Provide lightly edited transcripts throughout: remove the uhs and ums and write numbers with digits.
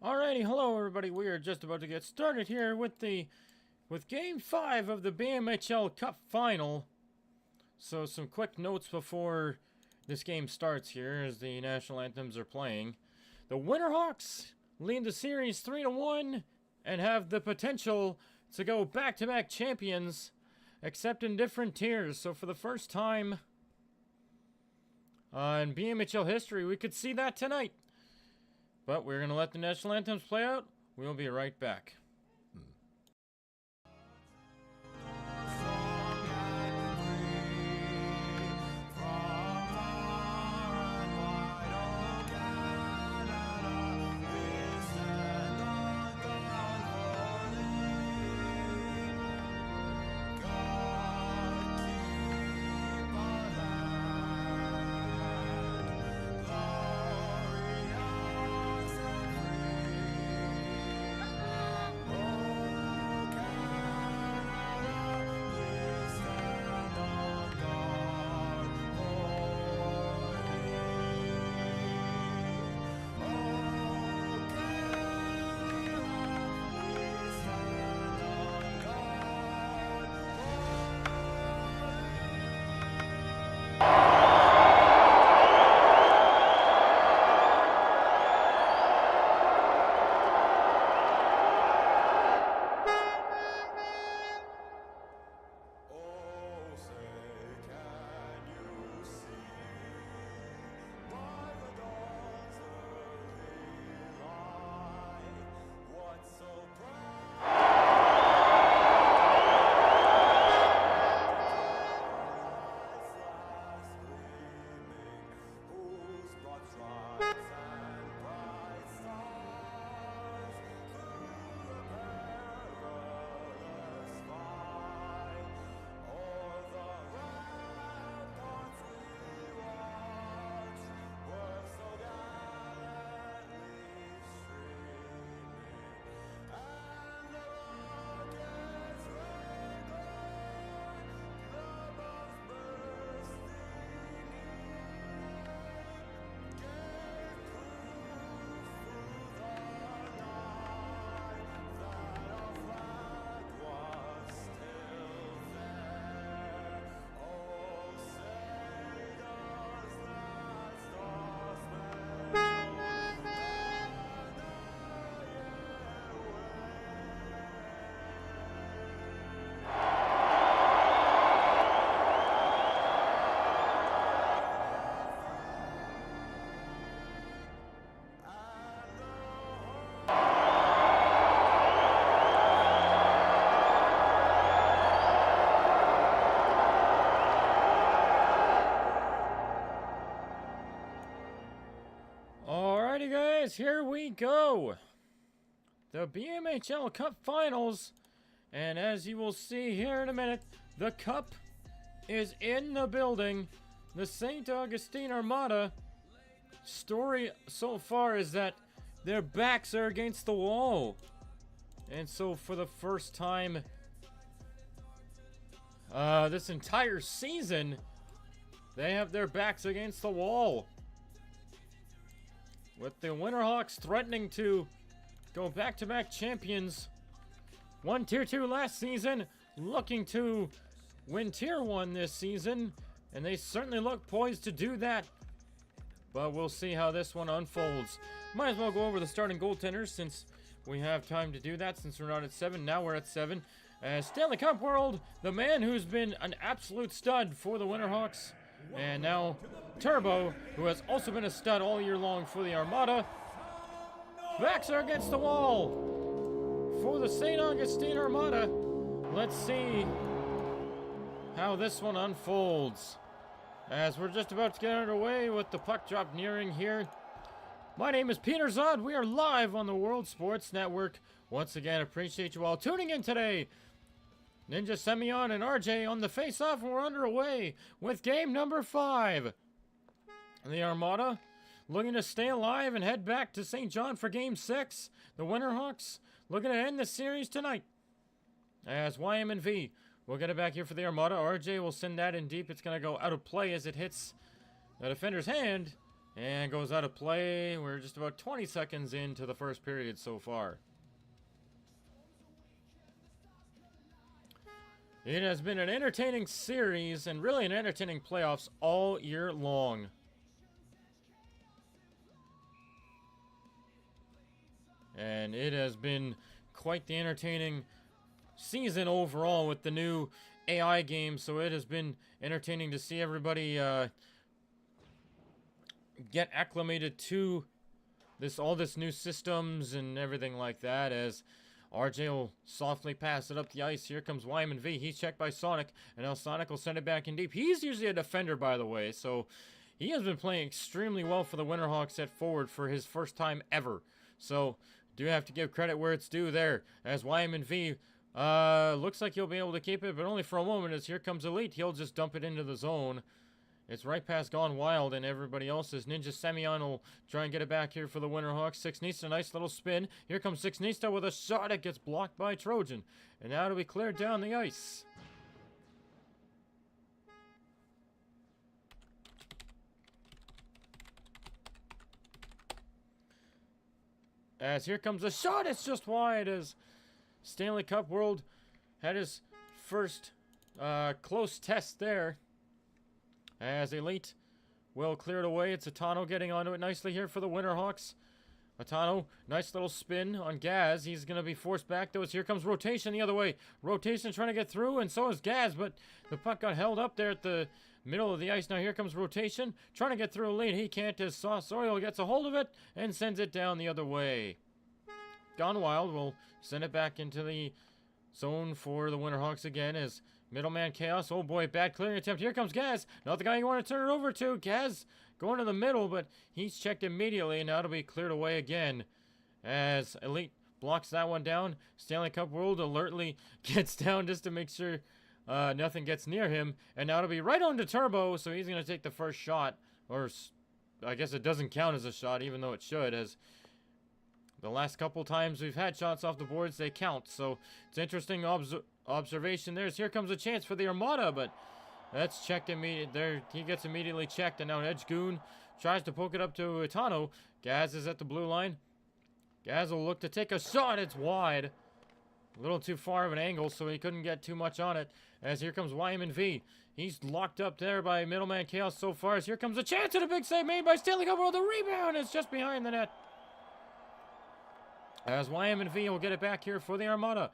Alrighty, hello everybody. We are just about to get started here with Game 5 of the BMHL Cup Final. So some quick notes before this game starts here as the national anthems are playing. The Winterhawks lead the series 3-1 and have the potential to go back-to-back champions, except in different tiers. So for the first time in BMHL history, we could see that tonight. But we're going to let the national anthems play out. We'll be right back. Alrighty guys, here we go. The BMHL Cup Finals. And as you will see here in a minute, the Cup is in the building. The St. Augustine Armada. Story so far is that their backs are against the wall. And so for the first time this entire season, they have their backs against the wall. With the Winterhawks threatening to go back-to-back champions. Won Tier 2 last season, looking to win Tier 1 this season. And they certainly look poised to do that. But we'll see how this one unfolds. Might as well go over the starting goaltenders since we have time to do that, since we're not at 7. Now we're at 7. Stanley Cup World, the man who's been an absolute stud for the Winterhawks. And now Turbo, who has also been a stud all year long for the Armada. Backs are against the wall for the St. Augustine Armada. Let's see how this one unfolds as we're just about to get underway with the puck drop nearing here. My name is Peter Zod. We are live on the World Sports Network. Once again, appreciate you all tuning in today. Ninja Semyon and RJ on the face-off, and we're underway with game number 5. The Armada looking to stay alive and head back to St. John for game 6. The Winterhawks looking to end the series tonight as YM&V will get it back here for the Armada. RJ will send that in deep. It's going to go out of play as it hits the defender's hand. And goes out of play. We're just about 20 seconds into the first period so far. It has been an entertaining series and really an entertaining playoffs all year long. And it has been quite the entertaining season overall with the new AI game. So it has been entertaining to see everybody get acclimated to all this new systems and everything like that, as RJ will softly pass it up the ice. Here comes Wyman V. He's checked by Sonic, and now Sonic will send it back in deep. He's usually a defender, by the way, so he has been playing extremely well for the Winterhawks at forward for his first time ever. So do have to give credit where it's due there, as Wyman V looks like he'll be able to keep it, but only for a moment, as here comes Elite. He'll just dump it into the zone. It's right past Gone Wild and everybody else's. Ninja Semyon will try and get it back here for the Winterhawks. Six Nista, nice little spin. Here comes Six Nista with a shot. It gets blocked by Trojan. And now it'll be cleared down the ice. As here comes a shot. It's just wide, as Stanley Cup World had his first close test there. As Elite will clear it away. It's Atano getting onto it nicely here for the Winterhawks. Atano, nice little spin on Gaz. He's going to be forced back, though. Here comes Rotation the other way. Rotation trying to get through, and so is Gaz, but the puck got held up there at the middle of the ice. Now here comes Rotation, trying to get through Elite. He can't, as Sauce-Oriole gets a hold of it and sends it down the other way. Gone Wild will send it back into the zone for the Winterhawks again, as Middleman Chaos. Oh boy, bad clearing attempt. Here comes Gaz. Not the guy you want to turn it over to. Gaz going to the middle, but he's checked immediately, and now it'll be cleared away again as Elite blocks that one down. Stanley Cup World alertly gets down just to make sure nothing gets near him, and now it'll be right on to Turbo, so he's going to take the first shot, or I guess it doesn't count as a shot, even though it should, as the last couple times we've had shots off the boards, they count. So it's interesting observation there. Here comes a chance for the Armada, but that's checked immediately. There, he gets immediately checked, and now Edge Goon tries to poke it up to Itano. Gaz is at the blue line. Gaz will look to take a shot. It's wide. A little too far of an angle, so he couldn't get too much on it. As here comes Wyman V. He's locked up there by Middleman Chaos so far. As here comes a chance and a big save made by Stanley Cup World. The rebound is just behind the net. As Wyman V will get it back here for the Armada.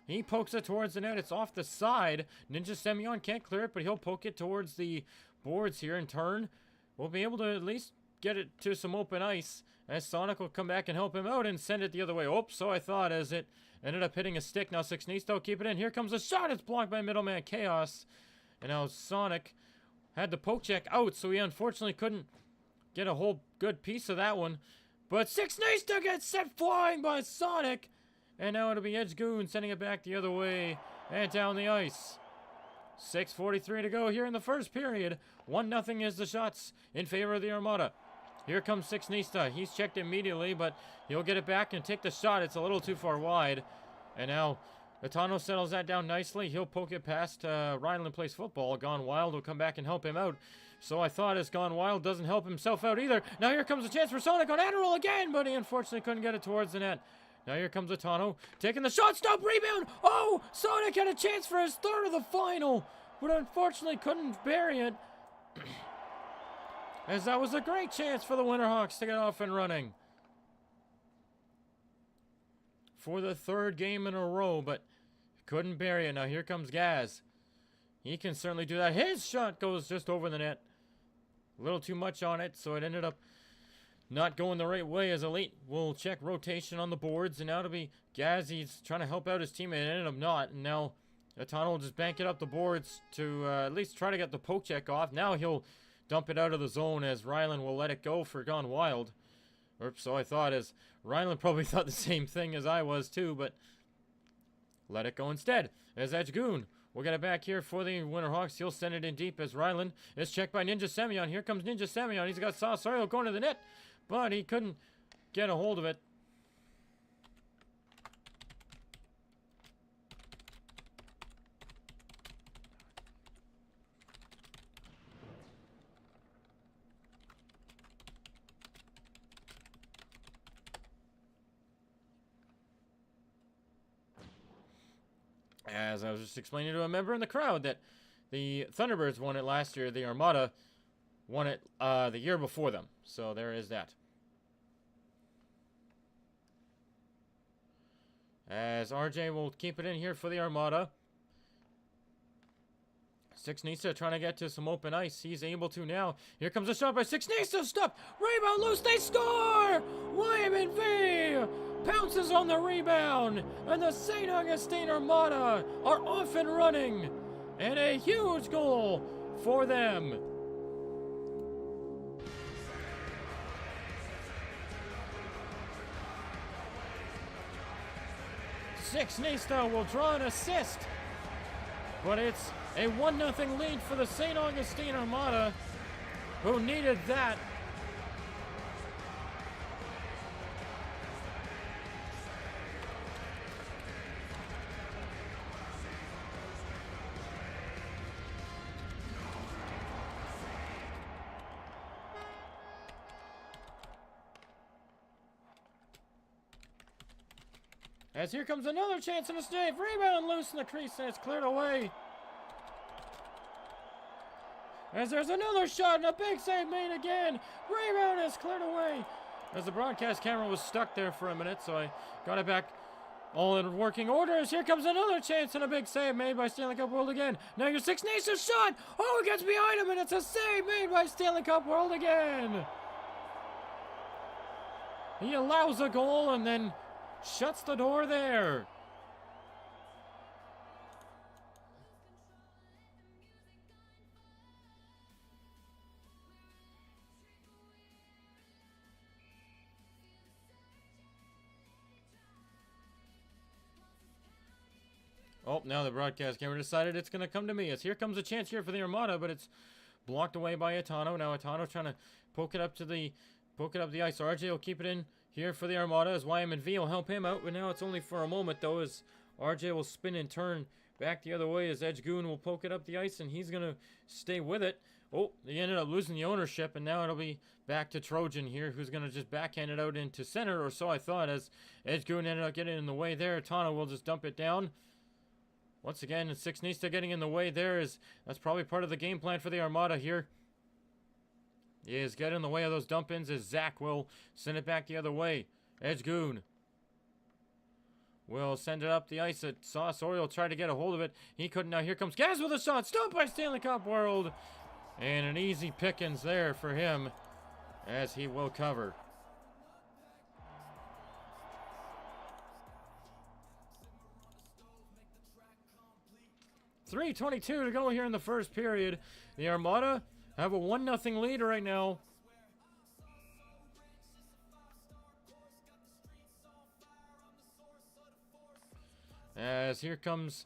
He pokes it towards the net. It's off the side. Ninja Semyon can't clear it, but he'll poke it towards the boards here in turn. We'll be able to at least get it to some open ice, as Sonic will come back and help him out and send it the other way. Oops, so I thought, as it ended up hitting a stick. Now Six Needs to keep it in. Here comes a shot. It's blocked by Middleman Chaos. And now Sonic had the poke check out, so he unfortunately couldn't get a whole good piece of that one. But Six Needs to get set flying by Sonic. And now it'll be Edge Goon sending it back the other way and down the ice. 6:43 to go here in the first period. 1-0 is the shots in favor of the Armada. Here comes Six Nista. He's checked immediately, but he'll get it back and take the shot. It's a little too far wide. And now Atano settles that down nicely. He'll poke it past Ryland Plays Football. Gone Wild will come back and help him out. So I thought, as Gone Wild doesn't help himself out either. Now here comes a chance for Sonic on Adderall again, but he unfortunately couldn't get it towards the net. Now here comes Atano, taking the shot, stop, rebound! Oh, Sonic had a chance for his third of the final, but unfortunately couldn't bury it. As that was a great chance for the Winterhawks to get off and running. For the third game in a row, but couldn't bury it. Now here comes Gaz. He can certainly do that. His shot goes just over the net. A little too much on it, so it ended up not going the right way, as Elite will check rotation on the boards. And now it'll be Gaz. He's trying to help out his teammate. It ended up not. And now Atano will just bank it up the boards to at least try to get the poke check off. Now he'll dump it out of the zone, as Ryland will let it go for Gone Wild. Or so I thought, as Ryland probably thought the same thing as I was too, but let it go instead. As Edge Goon will get it back here for the Winterhawks. He'll send it in deep, as Ryland is checked by Ninja Semyon. Here comes Ninja Semyon. He's got Sauce-Oriole going to the net, but he couldn't get a hold of it. As I was just explaining to a member in the crowd that the Thunderbirds won it last year, the Armada won it the year before them. So there is that. As RJ will keep it in here for the Armada. Six Nisa trying to get to some open ice. He's able to now. Here comes a shot by Six Nisa. Stop. Rebound loose. They score. YMV pounces on the rebound. And the St. Augustine Armada are off and running. And a huge goal for them. Six Nisa will draw an assist. But it's a 1-0 lead for the St. Augustine Armada, who needed that. As here comes another chance in a save. Rebound loose in the crease, and it's cleared away. As there's another shot and a big save made again. Rebound is cleared away. As the broadcast camera was stuck there for a minute, so I got it back all in working order. As here comes another chance and a big save made by Stanley Cup World again. Now your Six Nations shot. Oh, it gets behind him, and it's a save made by Stanley Cup World again. He allows a goal and then shuts the door there. Oh, now the broadcast camera decided it's going to come to me. As here comes a chance here for the Armada, but it's blocked away by Atano. Now Atano trying to poke it up the ice. RJ will keep it in here for the Armada as YM&V will help him out. But now it's only for a moment, though, as RJ will spin and turn back the other way as Edge Goon will poke it up the ice, and he's going to stay with it. Oh, they ended up losing the ownership, and now it'll be back to Trojan here, who's going to just backhand it out into center, or so I thought, as Edge Goon ended up getting in the way there. Atano will just dump it down. Once again, Six Nista getting in the way there. That's probably part of the game plan for the Armada here. He is getting in the way of those dump-ins as Zach will send it back the other way. Edge Goon will send it up the ice at Sauce. Oriole tried to get a hold of it. He couldn't. Now here comes Gaz with a shot. Stopped by Stanley Cup World. And an easy pickings there for him as he will cover. .3:22 to go here in the first period. The Armada have a 1-0 lead right now. As here comes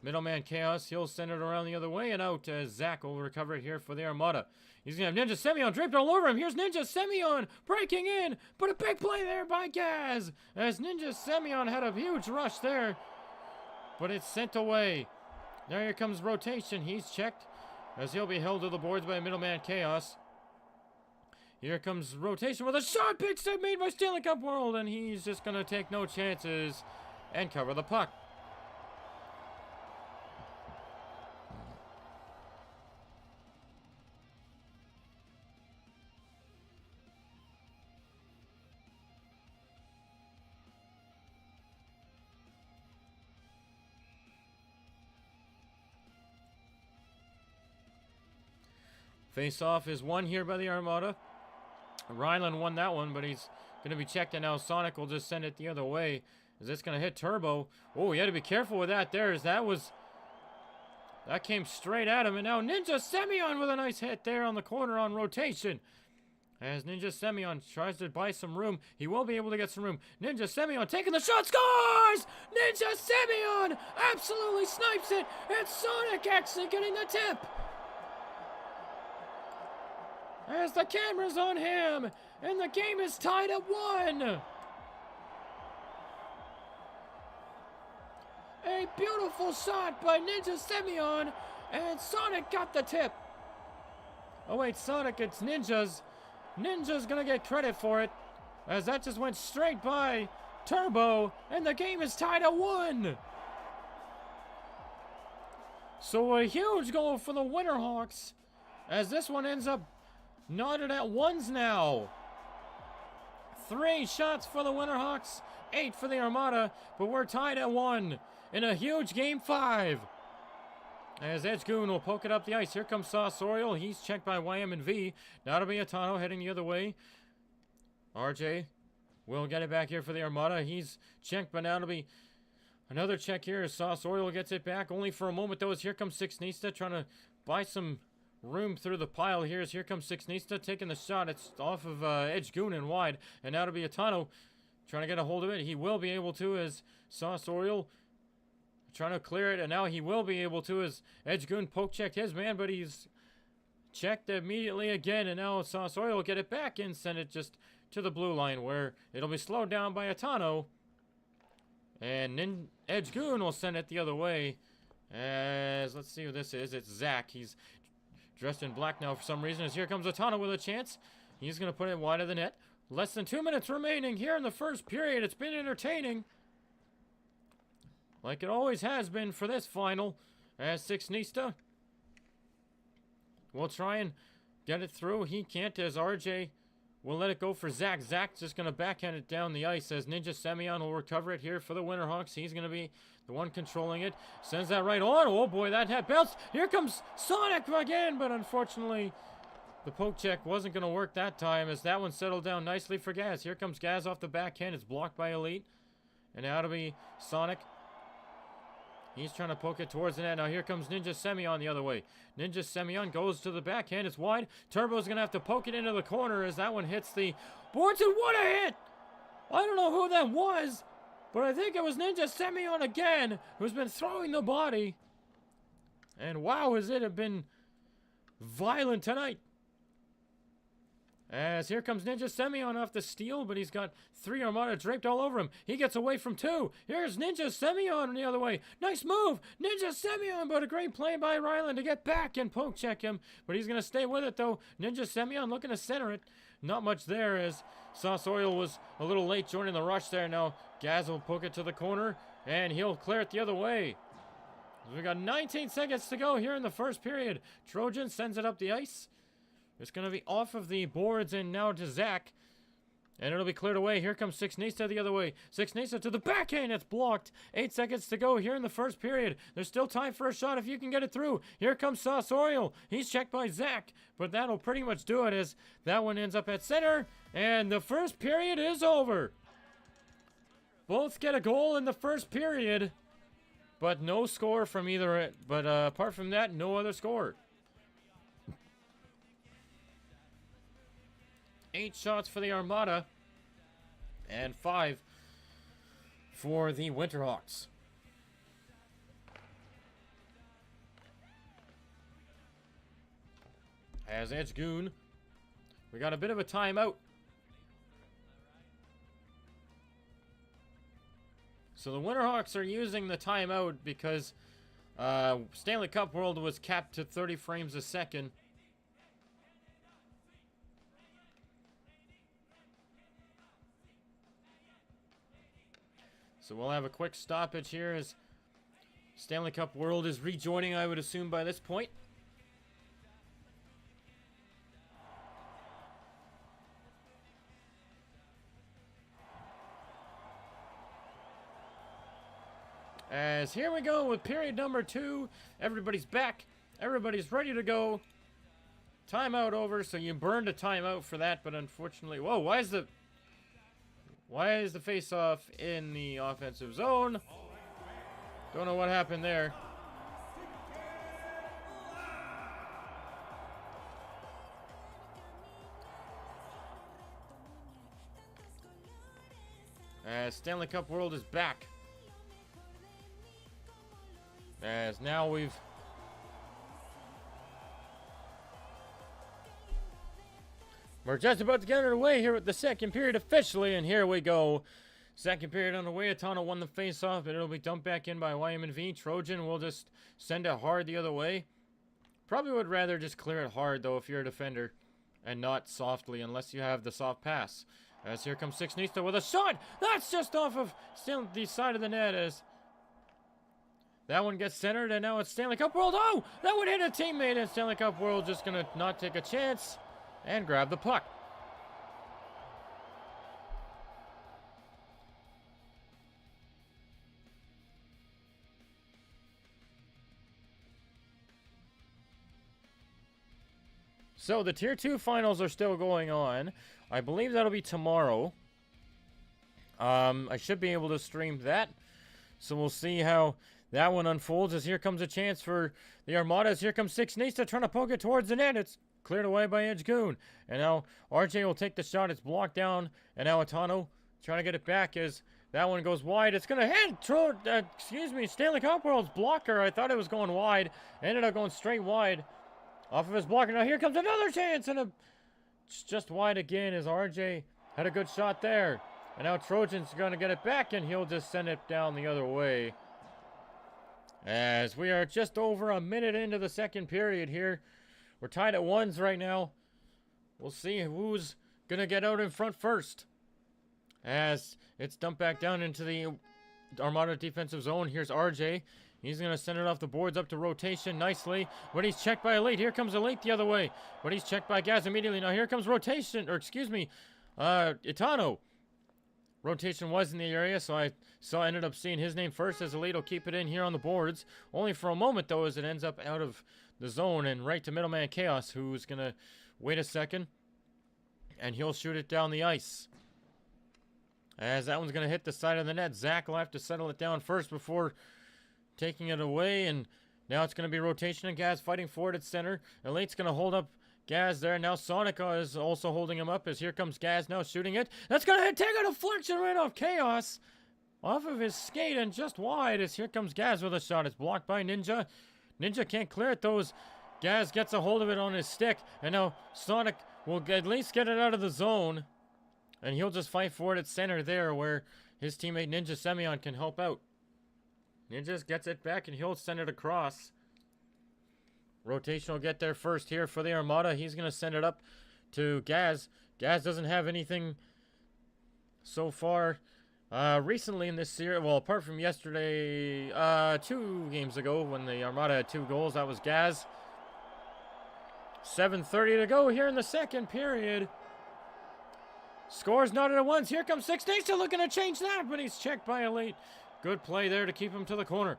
middleman Chaos. He'll send it around the other way and out as Zach will recover it here for the Armada. He's going to have Ninja Semyon draped all over him. Here's Ninja Semyon breaking in. But a big play there by Gaz. As Ninja Semyon had a huge rush there. But it's sent away. Now here comes rotation. He's checked as he'll be held to the boards by middleman Chaos. Here comes rotation with a shot. Big save made by Stanley Cup World. And he's just going to take no chances and cover the puck. Face-off is won here by the Armada. Ryland won that one, but he's going to be checked, and now Sonic will just send it the other way. Is this going to hit Turbo? Oh, you had to be careful with that there, as that came straight at him, and now Ninja Semyon with a nice hit there on the corner on rotation. As Ninja Semyon tries to buy some room, he will be able to get some room. Ninja Semyon taking the shot, scores! Ninja Semyon absolutely snipes it, and Sonic actually getting the tip. As the camera's on him, and the game is tied at 1. A beautiful shot by Ninja Semyon, and Sonic got the tip. Oh wait, Sonic, it's Ninja's. Ninja's gonna get credit for it, as that just went straight by Turbo, and the game is tied at 1. So a huge goal for the Winterhawks, as this one ends up knotted at ones now. 3 shots for the Winterhawks, 8 for the Armada, but we're tied at 1 in a huge Game 5. As Edgegoon will poke it up the ice. Here comes Sauce Oriole. He's checked by YM&V. Now to be Atano heading the other way. RJ will get it back here for the Armada. He's checked, but now to be another check here as Sauce Oriole gets it back. Only for a moment, though, as here comes Six Nista trying to buy some room through the pile here. As here comes Six Nista taking the shot. It's off of Edgegoon and wide. And now to be Atano trying to get a hold of it. He will be able to as Sauce Oriole trying to clear it, and now he will be able to as Edgegoon poke checked his man, but he's checked immediately again, and now Sauce Oriole will get it back and send it just to the blue line where it'll be slowed down by Atano, and then Edgegoon will send it the other way as, let's see who this is. It's Zach. He's dressed in black now for some reason, as here comes Atano with a chance. He's going to put it wide of the net. Less than 2 minutes remaining here in the first period. It's been entertaining, like it always has been for this final, as Six Nista will try and get it through. He can't, as RJ will let it go for Zach. Zach's just going to backhand it down the ice as Ninja Semyon will recover it here for the Winterhawks. He's going to be the one controlling it. Sends that right on. Oh boy, that had bounced. Here comes Sonic again, but unfortunately the poke check wasn't going to work that time as that one settled down nicely for Gaz. Here comes Gaz off the backhand. It's blocked by Elite. And now to be Sonic. He's trying to poke it towards the net. Now here comes Ninja Semyon the other way. Ninja Semyon goes to the backhand. It's wide. Turbo's going to have to poke it into the corner as that one hits the boards. And what a hit! I don't know who that was, but I think it was Ninja Semyon again, who's been throwing the body. And wow, has it have been violent tonight. As here comes Ninja Semyon off the steal, but he's got 3 Armada draped all over him. He gets away from 2. Here's Ninja Semyon the other way. Nice move, Ninja Semyon, but a great play by Ryland to get back and poke check him. But he's going to stay with it, though. Ninja Semyon looking to center it. Not much there, as Sauce Oriole was a little late joining the rush there. Now Gaz will poke it to the corner, and he'll clear it the other way. We got 19 seconds to go here in the first period. Trojan sends it up the ice. It's going to be off of the boards and now to Zach. And it'll be cleared away. Here comes Six Nista the other way. Six Nista to the backhand. It's blocked. 8 seconds to go here in the first period. There's still time for a shot if you can get it through. Here comes Sauce Oriole. He's checked by Zach. But that'll pretty much do it as that one ends up at center. And the first period is over. Both get a goal in the first period. But no score from either. But apart from that, no other score. 8 shots for the Armada and 5 for the Winterhawks. As Edgegoon, we got a bit of a timeout. So the Winterhawks are using the timeout because Stanley Cup World was capped to 30 frames a second. So we'll have a quick stoppage here as Stanley Cup World is rejoining, I would assume, by this point. As here we go with period number 2. Everybody's back. Everybody's ready to go. Timeout over, so you burned a timeout for that, but unfortunately... Whoa, why is the face-off in the offensive zone? Don't know what happened there. As Stanley Cup World is back. As now we're just about to get underway here with the second period officially, and here we go. Second period underway. Atano won the face-off, but it'll be dumped back in by YM&V. Trojan will just send it hard the other way. Probably would rather just clear it hard, though, if you're a defender, and not softly, unless you have the soft pass. As here comes Six Nista with a shot! That's just off of still the side of the net as That one gets centered, and now it's Stanley Cup World. Oh, that would hit a teammate, and Stanley Cup World just going to not take a chance and grab the puck. So the Tier 2 finals are still going on. I believe that'll be tomorrow. I should be able to stream that. So we'll see how that one unfolds, as here comes a chance for the Armada. As here comes Six Nista trying to poke it towards the net. It's cleared away by Edgegoon. And now RJ will take the shot. It's blocked down. And now Atano trying to get it back as that one goes wide. It's going to hit, Stanley Cup World's blocker. I thought it was going wide. Ended up going straight wide off of his blocker. Now here comes another chance, and it's just wide again as RJ had a good shot there. And now Trojan's going to get it back, and he'll just send it down the other way. As we are just over a minute into the second period here. We're tied at 1s right now. We'll see who's going to get out in front first. As it's dumped back down into the Armada defensive zone. Here's RJ. He's going to send it off the boards up to rotation nicely. But he's checked by Elite. Here comes Elite the other way. But he's checked by Gaz immediately. Now here comes rotation. Itano. Rotation was in the area, so I ended up seeing his name first, as Elite will keep it in here on the boards. Only for a moment, though, as it ends up out of the zone and right to middleman Chaos, who's going to wait a second. And he'll shoot it down the ice. As that one's going to hit the side of the net. Zach will have to settle it down first before taking it away, and now it's going to be rotation and Gaz fighting for it at center. Elite's going to hold up Gaz there. Now Sonic is also holding him up, as here comes Gaz now shooting it. That's going to take a deflection right off Chaos. Off of his skate and just wide, as here comes Gaz with a shot. It's blocked by Ninja. Ninja can't clear it though, as Gaz gets a hold of it on his stick. And now Sonic will at least get it out of the zone. And he'll just fight for it at center there, where his teammate Ninja Semyon can help out. Ninja gets it back, and he'll send it across. Rotation will get there first here for the Armada. He's going to send it up to Gaz. Gaz doesn't have anything so far recently in this series. Well, apart from yesterday, 2 games ago, when the Armada had 2 goals. That was Gaz. 7:30 to go here in the second period. Scores not at once. Here comes Six Nation looking to change that, but he's checked by Elite. Good play there to keep him to the corner.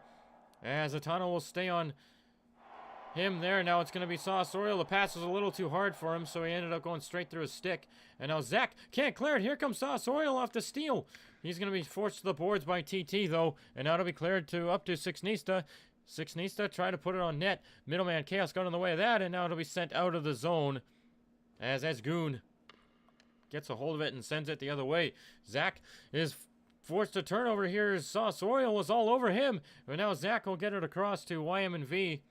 As Atano will stay on him there. Now it's going to be Sauce Oriole. The pass was a little too hard for him, so he ended up going straight through his stick. And now Zach can't clear it. Here comes Sauce Oriole off the steal. He's going to be forced to the boards by TT, though. And now it'll be cleared to up to Six Nista. Six Nista tried to put it on net. Middleman Chaos got in the way of that, and now it'll be sent out of the zone. As Goon gets a hold of it and sends it the other way. Zach is forced to turn over here. Sauce Oriole was all over him. But now Zach will get it across to YM&V.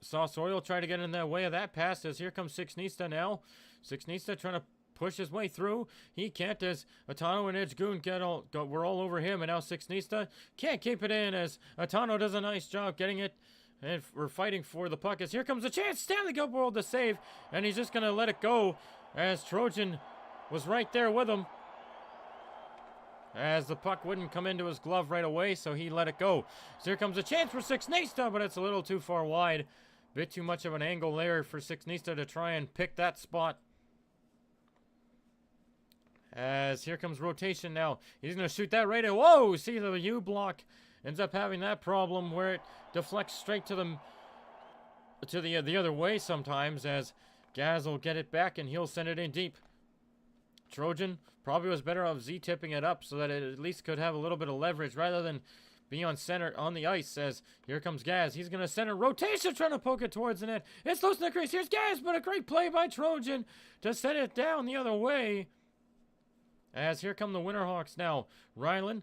Sauce Oriole tried to get in the way of that pass, as here comes Six Nista now. Six Nista trying to push his way through. He can't, as Atano and Edgegoon were all over him. And now Six Nista can't keep it in, as Atano does a nice job getting it. And we're fighting for the puck, as here comes a chance. Stanley Cup World to save. And he's just going to let it go, as Trojan was right there with him. As the puck wouldn't come into his glove right away, so he let it go. So here comes a chance for Six Nista, but it's a little too far wide. Bit too much of an angle there for Six Nista to try and pick that spot. As here comes rotation now. He's going to shoot that right in. Whoa! See, the U block ends up having that problem where it deflects straight to the other way sometimes, as Gaz will get it back and he'll send it in deep. Trojan probably was better off Z-tipping it up so that it at least could have a little bit of leverage rather than be on center on the ice. As here comes Gaz. He's going to center rotation, trying to poke it towards the net. It's loose in the crease. Here's Gaz, but a great play by Trojan to send it down the other way. As here come the Winterhawks now. Rylan,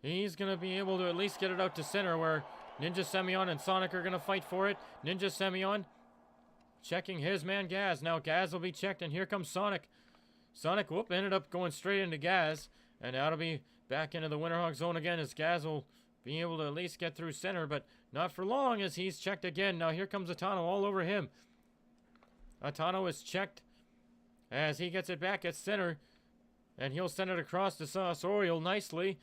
he's going to be able to at least get it out to center, where Ninja Semyon and Sonic are going to fight for it. Ninja Semyon checking his man Gaz. Now Gaz will be checked, and here comes Sonic. Sonic, ended up going straight into Gaz. And now it'll be back into the Winterhawk zone again, as Gaz will be able to at least get through center, but not for long, as he's checked again. Now here comes Atano all over him. Atano is checked as he gets it back at center. And he'll send it across to Sauce Oriole nicely.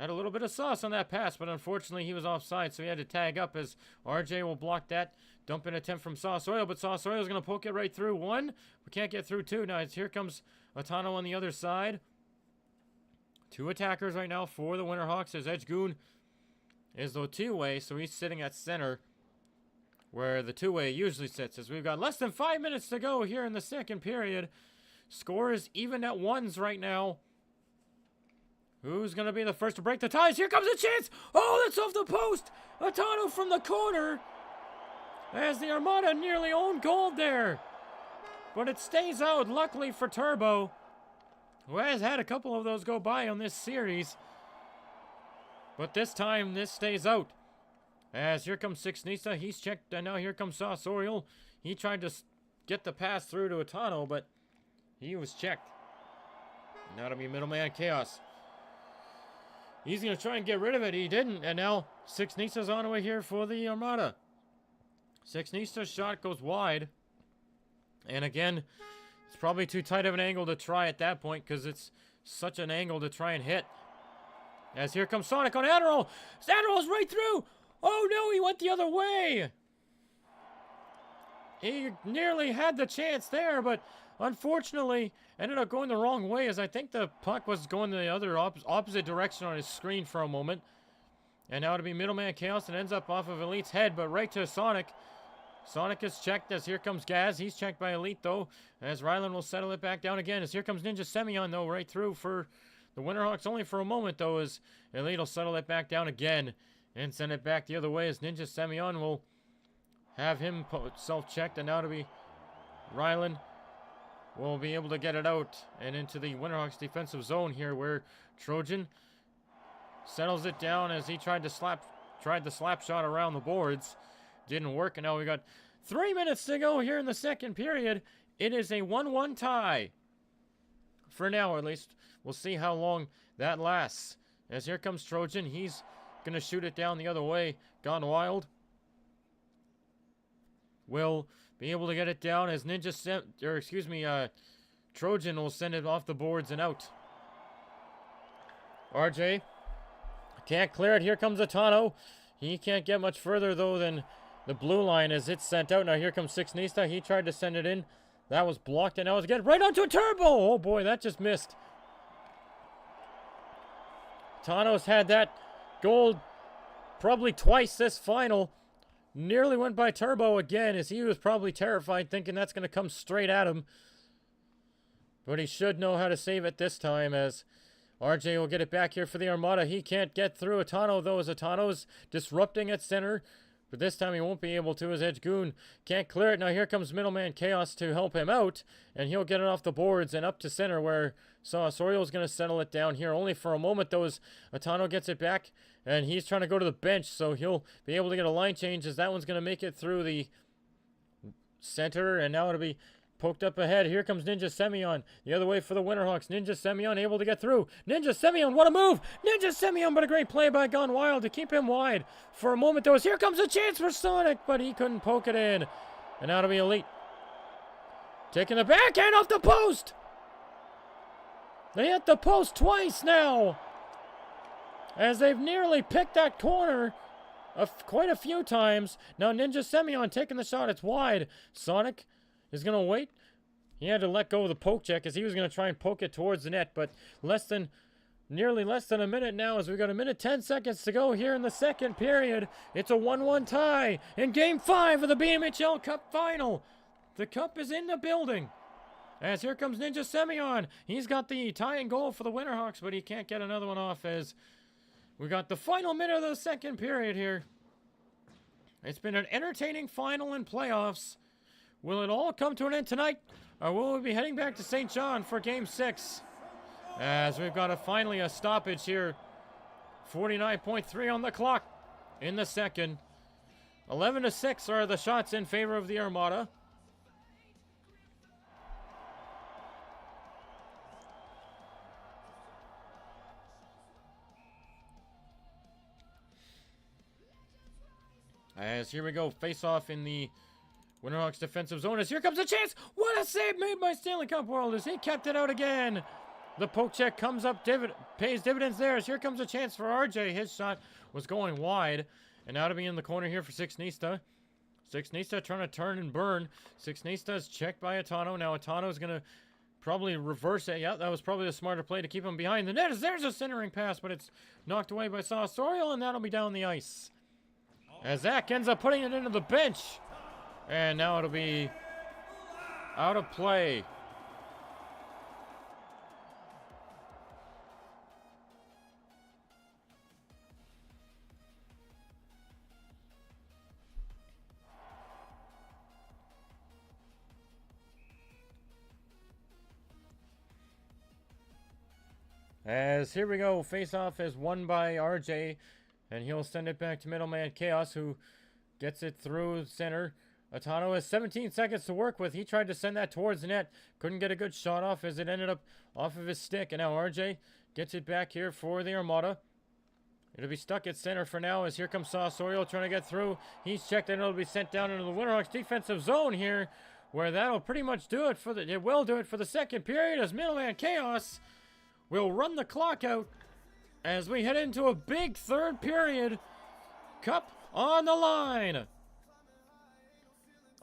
had a little bit of sauce on that pass, but unfortunately he was offside, so he had to tag up as RJ will block that. Dump in attempt from Sauce Oil, but Sauce Oil is going to poke it right through. One. We can't get through two. Now here comes Atano on the other side. Two attackers right now for the Winterhawks as Edgegoon is the two-way, so he's sitting at center where the two-way usually sits. As we've got less than 5 minutes to go here in the second period. Score is even at ones right now. Who's going to be the first to break the ties? Here comes a chance. Oh, that's off the post. Atano from the corner. As the Armada nearly owned goal there. But it stays out, luckily for Turbo, who has had a couple of those go by on this series. But this time, this stays out. As here comes Six Nisa. He's checked, and now here comes Sauce Oriole. He tried to get the pass through to Atano, but he was checked. Now it'll be middleman Chaos. He's going to try and get rid of it. He didn't. And now Six Nisa's on the way here for the Armada. Six Nisa's shot goes wide. And again, it's probably too tight of an angle to try at that point because it's such an angle to try and hit. As here comes Sonic on Adderall. Adderall's right through. Oh no, he went the other way. He nearly had the chance there, but unfortunately ended up going the wrong way, as I think the puck was going the other opposite direction on his screen for a moment. And now to be middleman Chaos, and ends up off of Elite's head, but right to Sonic. Sonic is checked as here comes Gaz. He's checked by Elite, though, as Ryland will settle it back down again. As here comes Ninja Semyon, though, right through for the Winterhawks, only for a moment, though, as Elite will settle it back down again and send it back the other way, as Ninja Semyon will have him self-checked, and now to be Ryland will be able to get it out and into the Winterhawks defensive zone here, where Trojan settles it down as he tried the slap shot around the boards. Didn't work, and now we got 3 minutes to go here in the second period. It is a 1-1 tie. For now, at least. We'll see how long that lasts. As here comes Trojan. He's going to shoot it down the other way. Gone Wild will be able to get it down as Trojan will send it off the boards and out. RJ can't clear it. Here comes Atano. He can't get much further, though, than the blue line as it's sent out. Now here comes Six Nista. He tried to send it in. That was blocked, and now it's getting right onto a Turbo. Oh, boy, that just missed. Tano's had that goal probably twice this final. Nearly went by Turbo again, as he was probably terrified, thinking that's going to come straight at him. But he should know how to save it this time, as RJ will get it back here for the Armada. He can't get through Atano, though, as Atano's disrupting at center. But this time he won't be able to, as Edgegoon can't clear it. Now here comes middleman Chaos to help him out, and he'll get it off the boards and up to center, where Sauce Oriole's going to settle it down here only for a moment, though, as Atano gets it back, and he's trying to go to the bench, so he'll be able to get a line change, as that one's going to make it through the center, and now it'll be poked up ahead. Here comes Ninja Semyon the other way for the Winterhawks. Ninja Semyon able to get through. Ninja Semyon, what a move! Ninja Semyon, but a great play by Gone Wild to keep him wide for a moment, though. Here comes a chance for Sonic, but he couldn't poke it in. And now to be Elite. Taking the backhand off the post! They hit the post twice now, as they've nearly picked that corner quite a few times. Now Ninja Semyon taking the shot. It's wide. Sonic is going to wait. He had to let go of the poke check, as he was going to try and poke it towards the net, but nearly less than a minute now, as we've got 1:10 seconds to go here in the second period. It's a 1-1 tie in Game 5 of the BMHL Cup Final. The cup is in the building. As here comes Ninja Semyon. He's got the tying goal for the Winterhawks, but he can't get another one off, as we got the final minute of the second period here. It's been an entertaining final in playoffs. Will it all come to an end tonight, or will we be heading back to St. John for Game 6? As we've got finally a stoppage here. 49.3 on the clock in the second. 11-6 are the shots in favor of the Armada. As here we go, face off in the Winterhawks defensive zone, as here comes a chance. What a save made by Stanley Cup World, as he kept it out again. The poke check comes up, pays dividends there. As here comes a chance for RJ. His shot was going wide. And now to be in the corner here for Sixnista. Sixnista trying to turn and burn. Sixnista is checked by Atano. Now Atano is going to probably reverse it. Yeah, that was probably the smarter play to keep him behind the net. As there's a centering pass, but it's knocked away by Sauce-Oriel, and that'll be down the ice. As Zach ends up putting it into the bench. And now it'll be out of play. As here we go, face-off is won by RJ, and he'll send it back to middleman Chaos, who gets it through center. Atano has 17 seconds to work with. He tried to send that towards the net. Couldn't get a good shot off as it ended up off of his stick. And now RJ gets it back here for the Armada. It'll be stuck at center for now as here comes Sauce-Oriel trying to get through. He's checked and it'll be sent down into the Winterhawks defensive zone here, where that'll pretty much do it for it will do it for the second period as middleman Chaos will run the clock out as we head into a big third period. Cup on the line.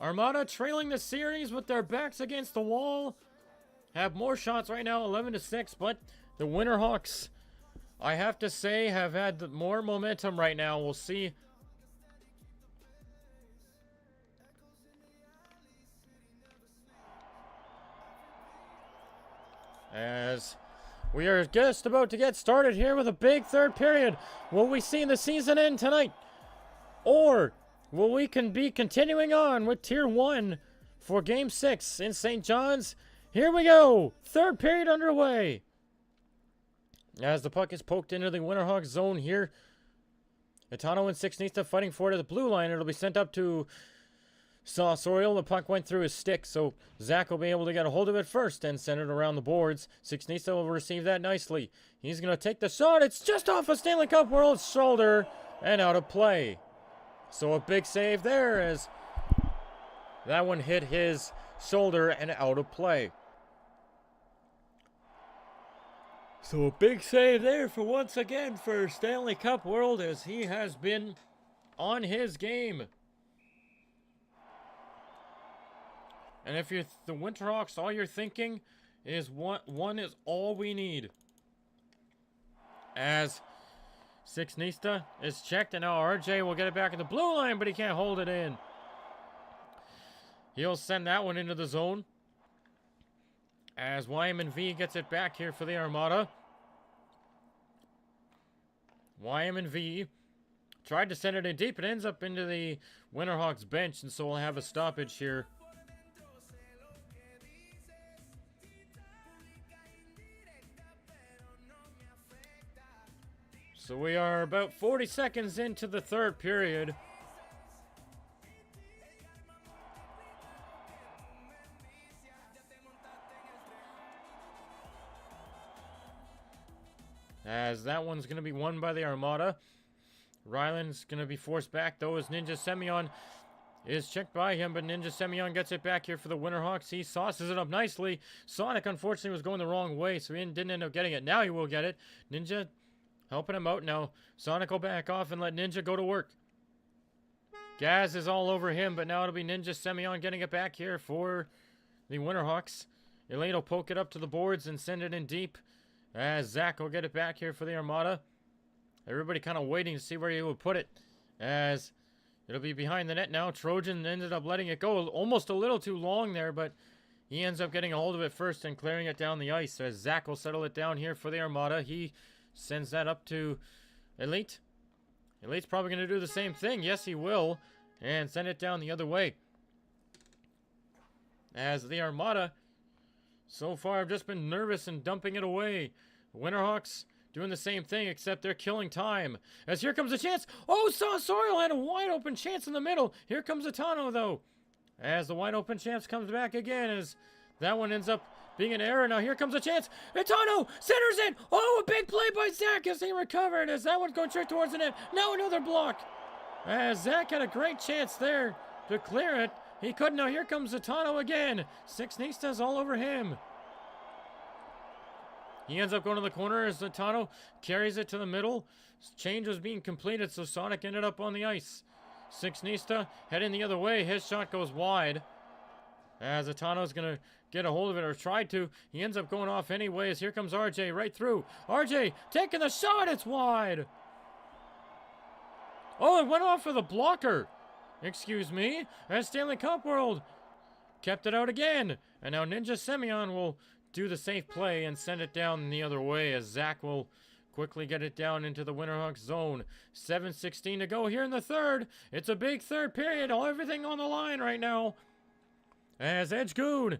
Armada trailing the series with their backs against the wall. Have more shots right now, 11-6, but the Winterhawks, I have to say, have had more momentum right now. We'll see. As we are just about to get started here with a big third period. Will we see the season end tonight? Or will we be continuing on with Tier 1 for Game 6 in St. John's? Here we go. Third period underway. As the puck is poked into the Winterhawks zone here. Atano and Sixnista fighting for it at the blue line. It'll be sent up to Sauce-Oriel. The puck went through his stick, so Zach will be able to get a hold of it first and send it around the boards. Sixnista will receive that nicely. He's going to take the shot. It's just off a Stanley Cup World's shoulder and out of play. So a big save there as that one hit his shoulder and out of play. So a big save there for once again for Stanley Cup World as he has been on his game. And if you're the Winterhawks, all you're thinking is one is all we need. As Sixnista is checked, and now RJ will get it back in the blue line, but he can't hold it in. He'll send that one into the zone. As YM&V gets it back here for the Armada. YM&V tried to send it in deep. It ends up into the Winterhawks bench, and so we'll have a stoppage here. So we are about 40 seconds into the third period. As that one's going to be won by the Armada. Ryland's going to be forced back, though, as Ninja Semyon is checked by him, but Ninja Semyon gets it back here for the Winterhawks. He sauces it up nicely. Sonic, unfortunately, was going the wrong way, so he didn't end up getting it. Now he will get it. Ninja helping him out now. Sonic will back off and let Ninja go to work. Gaz is all over him, but now it'll be Ninja Semyon getting it back here for the Winterhawks. Elaine will poke it up to the boards and send it in deep. As Zach will get it back here for the Armada. Everybody kind of waiting to see where he will put it. As it'll be behind the net now. Trojan ended up letting it go almost a little too long there, but he ends up getting a hold of it first and clearing it down the ice. As Zach will settle it down here for the Armada. He sends that up to Elite. Elite's probably going to do the same thing. Yes, he will. And send it down the other way. As the Armada, so far, have just been nervous and dumping it away. Winterhawks doing the same thing, except they're killing time. As here comes a chance. Oh, Sauce-Oriel had a wide open chance in the middle. Here comes Atano, though. As the wide open chance comes back again, as that one ends up being an error. Now here comes a chance. Atano centers it. Oh, a big play by Zach as he recovered. As that one's going straight towards the net. Now another block. As Zach had a great chance there to clear it. He couldn't. Now here comes Atano again. Sixnista's all over him. He ends up going to the corner as Zatano carries it to the middle. Change was being completed, so Sonic ended up on the ice. Sixnista heading the other way. His shot goes wide. As Zatano's going to get a hold of it, or tried to. He ends up going off anyways. Here comes RJ right through. RJ taking the shot. It's wide. Oh, it went off for the blocker. Excuse me. As Stanley Cup World kept it out again. And now Ninja Semyon will do the safe play and send it down the other way as Zach will quickly get it down into the Winterhawks zone. 7:16 to go here in the third. It's a big third period. Everything on the line right now. As Edgegoon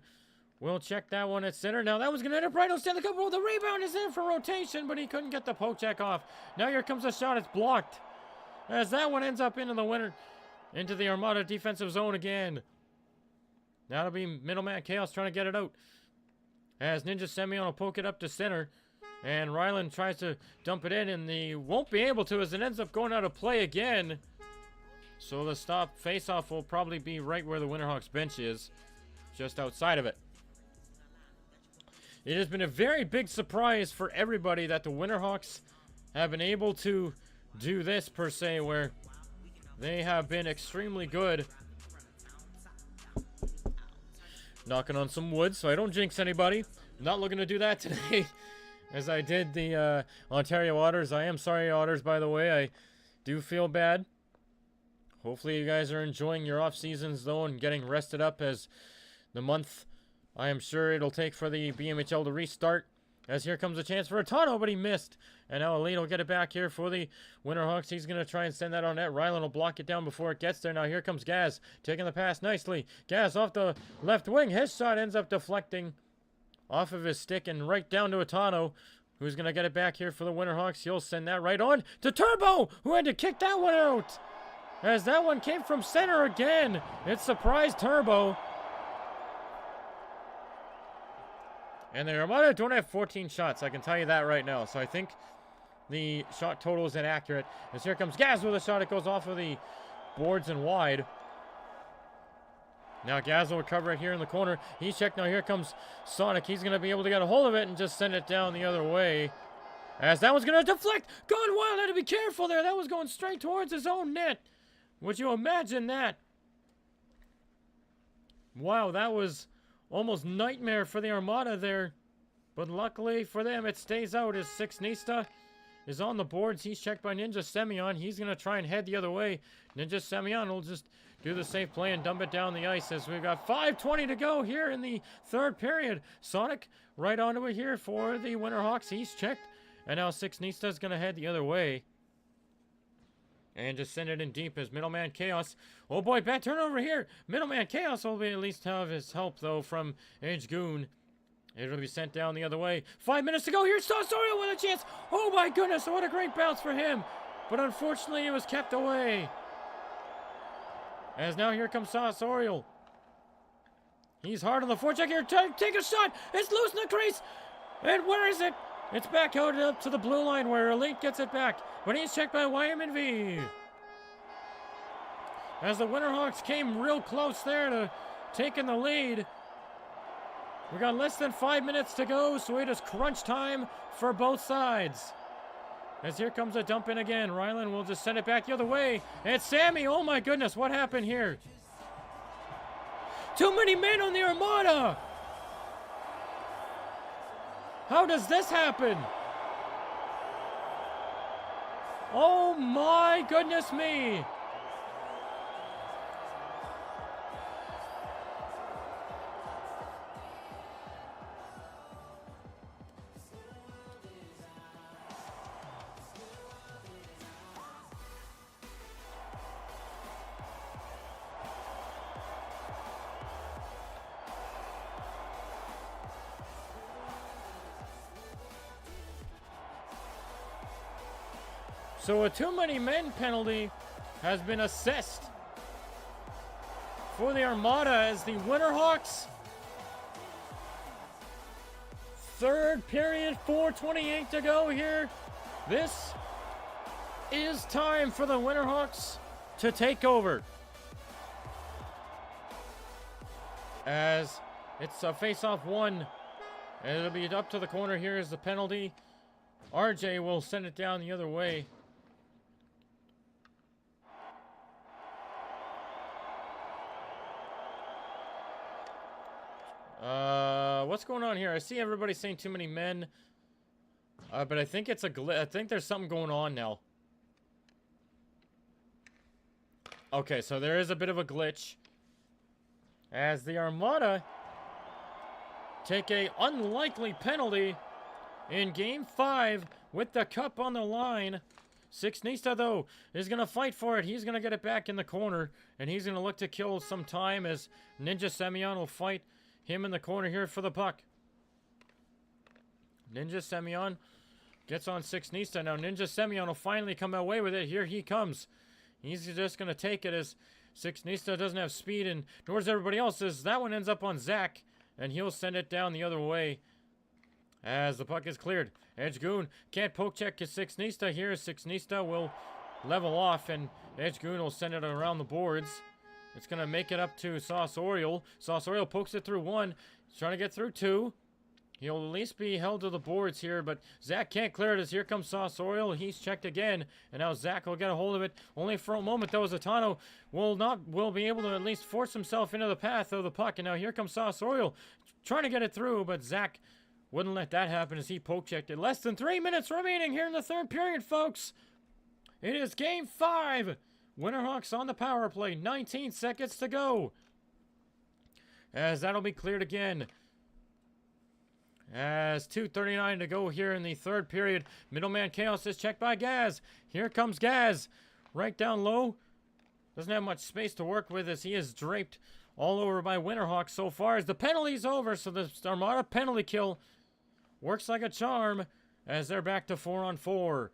will check that one at center. Now that was going to end up right on Stanley Cup World. The rebound is in for rotation, but he couldn't get the poke check off. Now here comes a shot. It's blocked. As that one ends up into the Armada defensive zone again. Now it'll be middleman Chaos trying to get it out. As Ninja Semyon will poke it up to center. And Ryland tries to dump it in, and he won't be able to as it ends up going out of play again. So the stop face-off will probably be right where the Winterhawks bench is, just outside of it. It has been a very big surprise for everybody that the Winterhawks have been able to do this, per se, where they have been extremely good. Knocking on some wood so I don't jinx anybody. I'm not looking to do that today. As I did the Ontario Otters. I am sorry, Otters, by the way. I do feel bad. Hopefully you guys are enjoying your off seasons, though, and getting rested up as the month I am sure it'll take for the BMHL to restart. As here comes a chance for Atano, but he missed. And now Elite will get it back here for the Winterhawks. He's going to try and send that on net. Ryland will block it down before it gets there. Now here comes Gaz, taking the pass nicely. Gaz off the left wing. His shot ends up deflecting off of his stick and right down to Atano, who's going to get it back here for the Winterhawks. He'll send that right on to Turbo, who had to kick that one out. As that one came from center again. It surprised Turbo. And the Armada don't have 14 shots, I can tell you that right now. So I think the shot total is inaccurate. As here comes Gaz with a shot. It goes off of the boards and wide. Now Gaz will recover it here in the corner. He's checked. Now here comes Sonic. He's going to be able to get a hold of it and just send it down the other way. As that one's going to deflect. Gone wild. Had to be careful there. That was going straight towards his own net. Would you imagine that? Wow, that was almost nightmare for the Armada there. But luckily for them, it stays out as Sixnista is on the boards. He's checked by Ninja Semyon. He's going to try and head the other way. Ninja Semyon will just do the safe play and dump it down the ice as we've got 5:20 to go here in the third period. Sonic right onto it here for the Winterhawks. He's checked. And now Sixnista is going to head the other way. And just send it in deep as Middleman Chaos. Oh boy, bad turnover here. Middleman Chaos will be at least have his help, though, from Edgegoon. It'll be sent down the other way. 5 minutes to go. Here's Sasorial with a chance. Oh my goodness, what a great bounce for him. But unfortunately, it was kept away. As now here comes Sasorial. He's hard on the forecheck here. Take a shot. It's loose in the crease. And where is it? It's back out up to the blue line where Elite gets it back. But he's checked by YMNV. As the Winterhawks came real close there to taking the lead. We got less than 5 minutes to go, so it is crunch time for both sides. As here comes a dump in again. Ryland will just send it back the other way. And Sammy, oh my goodness, what happened here? Too many men on the Armada! How does this happen? Oh my goodness me! So a too many men penalty has been assessed for the Armada as the Winterhawks. Third period, 4:28 to go here. This is time for the Winterhawks to take over. As it's a face-off one And it'll be up to the corner. Here is the penalty. RJ will send it down the other way. What's going on here? I see everybody saying too many men. But I think it's a glitch. I think there's something going on now. Okay, so there is a bit of a glitch. As the Armada take a unlikely penalty in Game 5 with the cup on the line. Sixnista, though, is going to fight for it. He's going to get it back in the corner, and he's going to look to kill some time as Ninja Semyon will fight him in the corner here for the puck. Ninja Semyon gets on Sixnista. Now Ninja Semyon will finally come away with it. Here he comes. He's just going to take it as Sixnista doesn't have speed, and nor does everybody else. As that one ends up on Zach, and he'll send it down the other way as the puck is cleared. Edge Goon can't poke check his Sixnista here. Sixnista will level off, and Edge Goon will send it around the boards. It's going to make it up to Sauce Oriole. Sauce Oriole pokes it through one. He's trying to get through two. He'll at least be held to the boards here, but Zach can't clear it as here comes Sauce Oriole. He's checked again, and now Zach will get a hold of it. Only for a moment, though, as Atano will be able to at least force himself into the path of the puck. And now here comes Sauce Oriole trying to get it through, but Zach wouldn't let that happen as he poke checked it. Less than 3 minutes remaining here in the third period, folks. It is Game 5. Winterhawks on the power play. 19 seconds to go. As that'll be cleared again. As 2:39 to go here in the third period. Middleman Chaos is checked by Gaz. Here comes Gaz. Right down low. Doesn't have much space to work with as he is draped all over by Winterhawks so far. As the penalty's over, so the Armada penalty kill works like a charm as they're back to 4-on-4.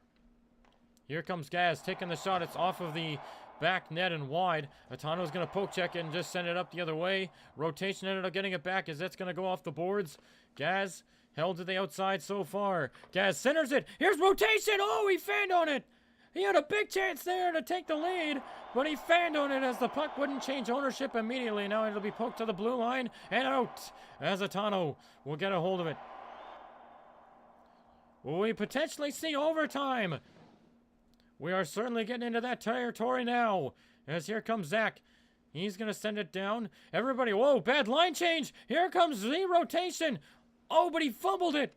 Here comes Gaz taking the shot. It's off of the back net and wide. Atano's going to poke check it and just send it up the other way. Rotation ended up getting it back as that's going to go off the boards. Gaz held to the outside so far. Gaz centers it. Here's rotation. Oh, he fanned on it. He had a big chance there to take the lead, but he fanned on it as the puck wouldn't change ownership immediately. Now it'll be poked to the blue line and out as Atano will get a hold of it. Will we potentially see overtime? We are certainly getting into that territory now. As here comes Zach. He's going to send it down. Everybody, whoa, bad line change. Here comes the rotation. Oh, but he fumbled it.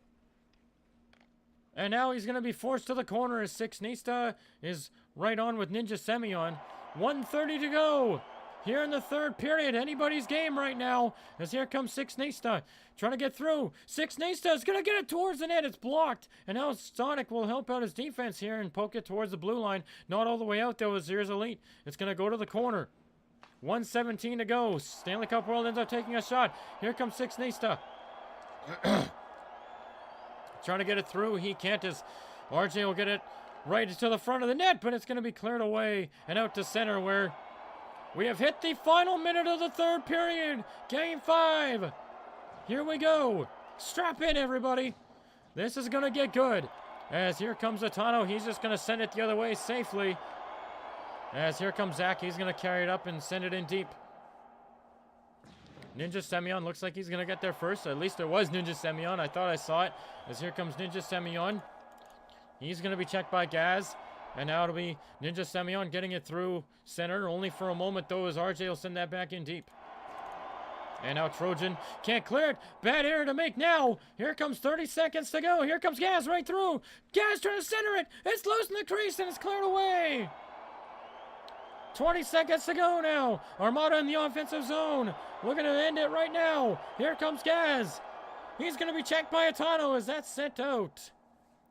And now he's going to be forced to the corner as Sixnista is right on with Ninja Semyon. 1:30 to go. Here in the third period, anybody's game right now. As here comes Sixnista, trying to get through. Sixnista is going to get it towards the net. It's blocked. And now Sonic will help out his defense here and poke it towards the blue line. Not all the way out, though, as here's Elite. It's going to go to the corner. 1:17 to go. Stanley Cup World ends up taking a shot. Here comes Sixnista. Trying to get it through. He can't as RJ will get it right to the front of the net, but it's going to be cleared away and out to center where we have hit the final minute of the third period. Game 5. Here we go. Strap in, everybody. This is going to get good. As here comes Atano. He's just going to send it the other way safely. As here comes Zach. He's going to carry it up and send it in deep. Ninja Semyon looks like he's going to get there first. At least it was Ninja Semyon. I thought I saw it. As here comes Ninja Semyon. He's going to be checked by Gaz. And now it'll be Ninja Semyon getting it through center. Only for a moment, though, as RJ will send that back in deep. And now Trojan can't clear it. Bad error to make now. Here comes 30 seconds to go. Here comes Gaz right through. Gaz trying to center it. It's loose in the crease and it's cleared away. 20 seconds to go now. Armada in the offensive zone. Looking to end it right now. Here comes Gaz. He's going to be checked by Atano as that's sent out.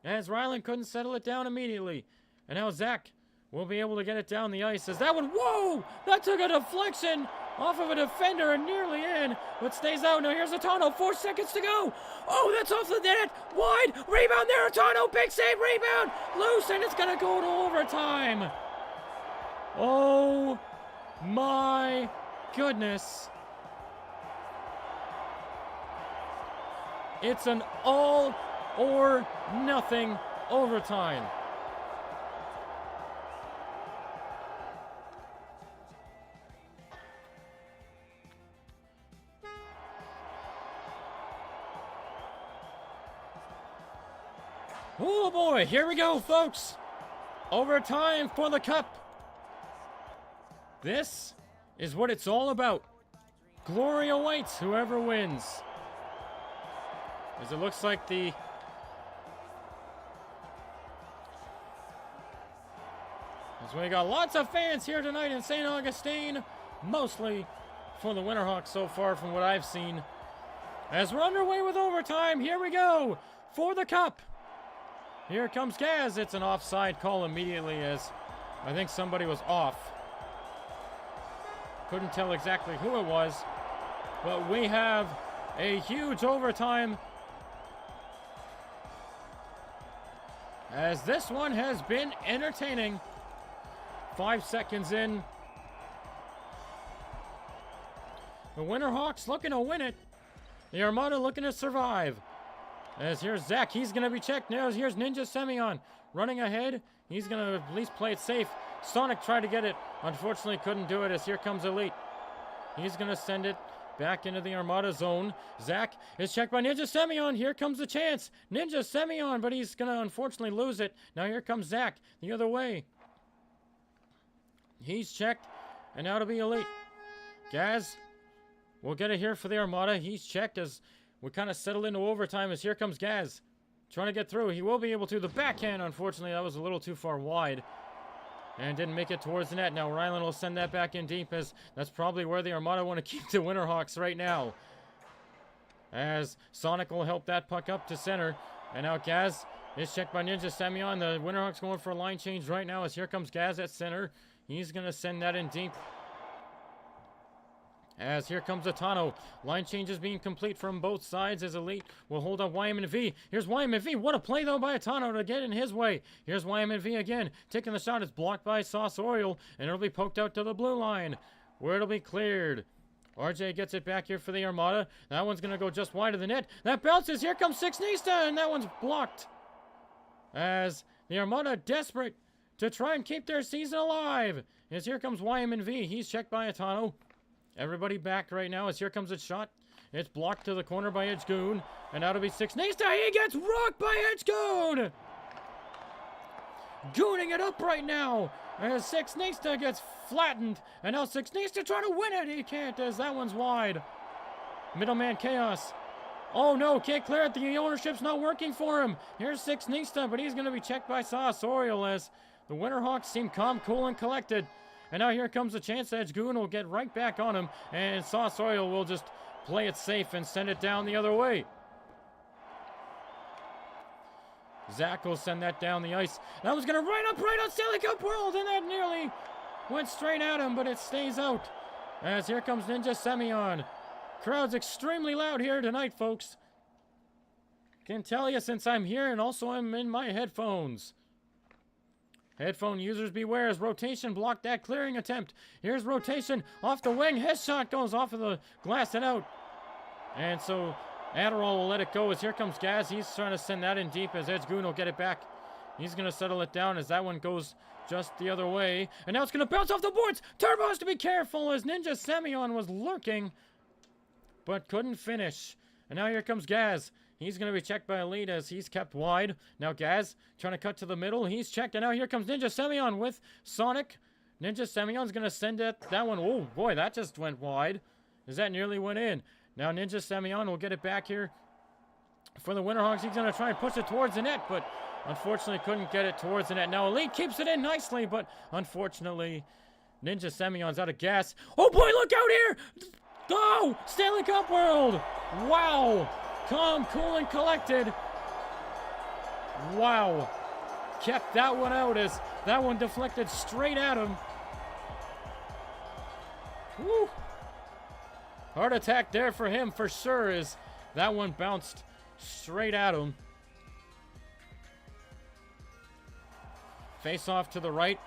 As Ryland couldn't settle it down immediately. And now Zach will be able to get it down the ice as that one, whoa! That took a deflection off of a defender and nearly in, but stays out. Now here's Atano, 4 seconds to go. Oh, that's off the net, wide, rebound there, Atano, big save, rebound, loose, and it's gonna go to overtime. Oh my goodness. It's an all or nothing overtime. Oh boy, here we go, folks. Overtime for the cup. This is what it's all about. Glory awaits whoever wins. As it looks like as we got lots of fans here tonight in St. Augustine, mostly for the Winterhawks so far from what I've seen. As we're underway with overtime, here we go for the cup. Here comes Gaz. It's an offside call immediately as I think somebody was off. Couldn't tell exactly who it was, but we have a huge overtime as this one has been entertaining. 5 seconds in. The Winterhawks looking to win it. The Armada looking to survive. As here's Zach, he's going to be checked now. Here's Ninja Semyon running ahead. He's going to at least play it safe. Sonic tried to get it. Unfortunately couldn't do it as here comes Elite. He's going to send it back into the Armada zone. Zach is checked by Ninja Semyon. Here comes the chance. Ninja Semyon, but he's going to unfortunately lose it. Now here comes Zach the other way. He's checked, and now to be Elite. Gaz will get it here for the Armada. He's checked as we kind of settle into overtime as here comes Gaz. Trying to get through. He will be able to. The backhand, unfortunately, that was a little too far wide. And didn't make it towards the net. Now Ryland will send that back in deep as that's probably where the Armada want to keep the Winterhawks right now. As Sonic will help that puck up to center. And now Gaz is checked by Ninja Semyon. The Winterhawks going for a line change right now as here comes Gaz at center. He's going to send that in deep. As here comes Atano. Line changes being complete from both sides as Elite will hold up YM&V. Here's YM&V. What a play, though, by Atano to get in his way. Here's YM&V again. Taking the shot. It's blocked by Sauce Oriole, and it'll be poked out to the blue line, where it'll be cleared. RJ gets it back here for the Armada. That one's going to go just wide of the net. That bounces. Here comes Six Nista, and that one's blocked. As the Armada desperate to try and keep their season alive. As here comes YM&V. He's checked by Atano. Everybody back right now as here comes a shot. It's blocked to the corner by Edgegoon. And now to be Six Nista. He gets rocked by Edgegoon. Gooning it up right now. As Six Nista gets flattened. And now Six Nista trying to win it. He can't as that one's wide. Middleman Chaos. Oh no, can't clear it. The ownership's not working for him. Here's Six Nista, but he's going to be checked by Sauce Oriole as the Winterhawks seem calm, cool, and collected. And now here comes the chance that Edgegoon will get right back on him. And Sauce Oriole will just play it safe and send it down the other way. Zach will send that down the ice. That was going to right on Stanley Cup World. And that nearly went straight at him, but it stays out. As here comes Ninja Semyon. Crowd's extremely loud here tonight, folks. Can tell you since I'm here and also I'm in my headphones. Headphone users beware as rotation blocked that clearing attempt. Here's rotation off the wing. His shot goes off of the glass and out. And so Adderall will let it go as here comes Gaz. He's trying to send that in deep as Edgegoon will get it back. He's going to settle it down as that one goes just the other way. And now it's going to bounce off the boards. Turbo has to be careful as Ninja Semyon was lurking, but couldn't finish. And now here comes Gaz. He's going to be checked by Elite as he's kept wide. Now Gaz trying to cut to the middle. He's checked. And now here comes Ninja Semyon with Sonic. Ninja Semyon's going to send it. That one. Oh, boy, that just went wide. As that nearly went in. Now Ninja Semyon will get it back here for the Winterhawks. He's going to try and push it towards the net, but unfortunately couldn't get it towards the net. Now Elite keeps it in nicely, but unfortunately Ninja Semyon's out of gas. Oh, boy, look out here. Go! Stanley Cup World! Wow! Calm, cool, and collected. Wow. Kept that one out as that one deflected straight at him. Woo. Heart attack there for him for sure as that one bounced straight at him. Face off to the right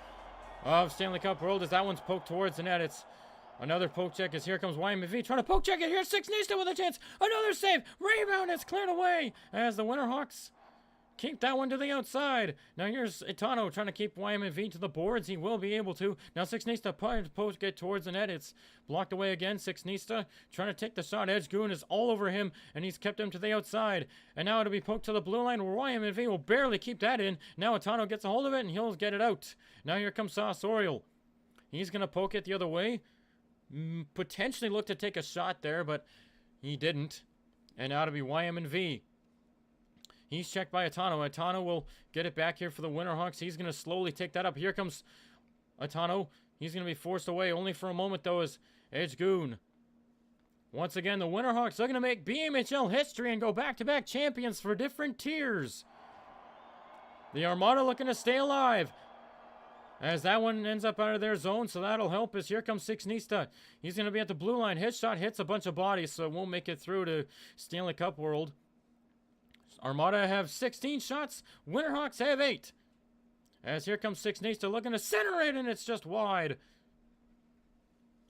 of Stanley Cup World as that one's poked towards the net. It's another poke check as here comes YM&V trying to poke check it. Here's Six Nista with a chance. Another save. Rebound is cleared away as the Winterhawks keep that one to the outside. Now here's Itano trying to keep YMV to the boards. He will be able to. Now Sixnista post get towards the net. It's blocked away again. Sixnista trying to take the shot. Edge Goon is all over him, and he's kept him to the outside. And now it'll be poked to the blue line where YMV will barely keep that in. Now Itano gets a hold of it, and he'll get it out. Now here comes Sauce Oriole. He's going to poke it the other way. Potentially look to take a shot there, but he didn't. And now it'll be YMV. He's checked by Itano. Itano will get it back here for the Winterhawks. He's going to slowly take that up. Here comes Itano. He's going to be forced away only for a moment, though, as Edge Goon. Once again, the Winterhawks are going to make BMHL history and go back-to-back champions for different tiers. The Armada looking to stay alive, as that one ends up out of their zone, so that'll help us. Here comes Sixnista. He's going to be at the blue line. His shot hits a bunch of bodies, so it won't make it through to Stanley Cup World. Armada have 16 shots. Winterhawks have 8. As here comes Sixnista looking to center it, and it's just wide.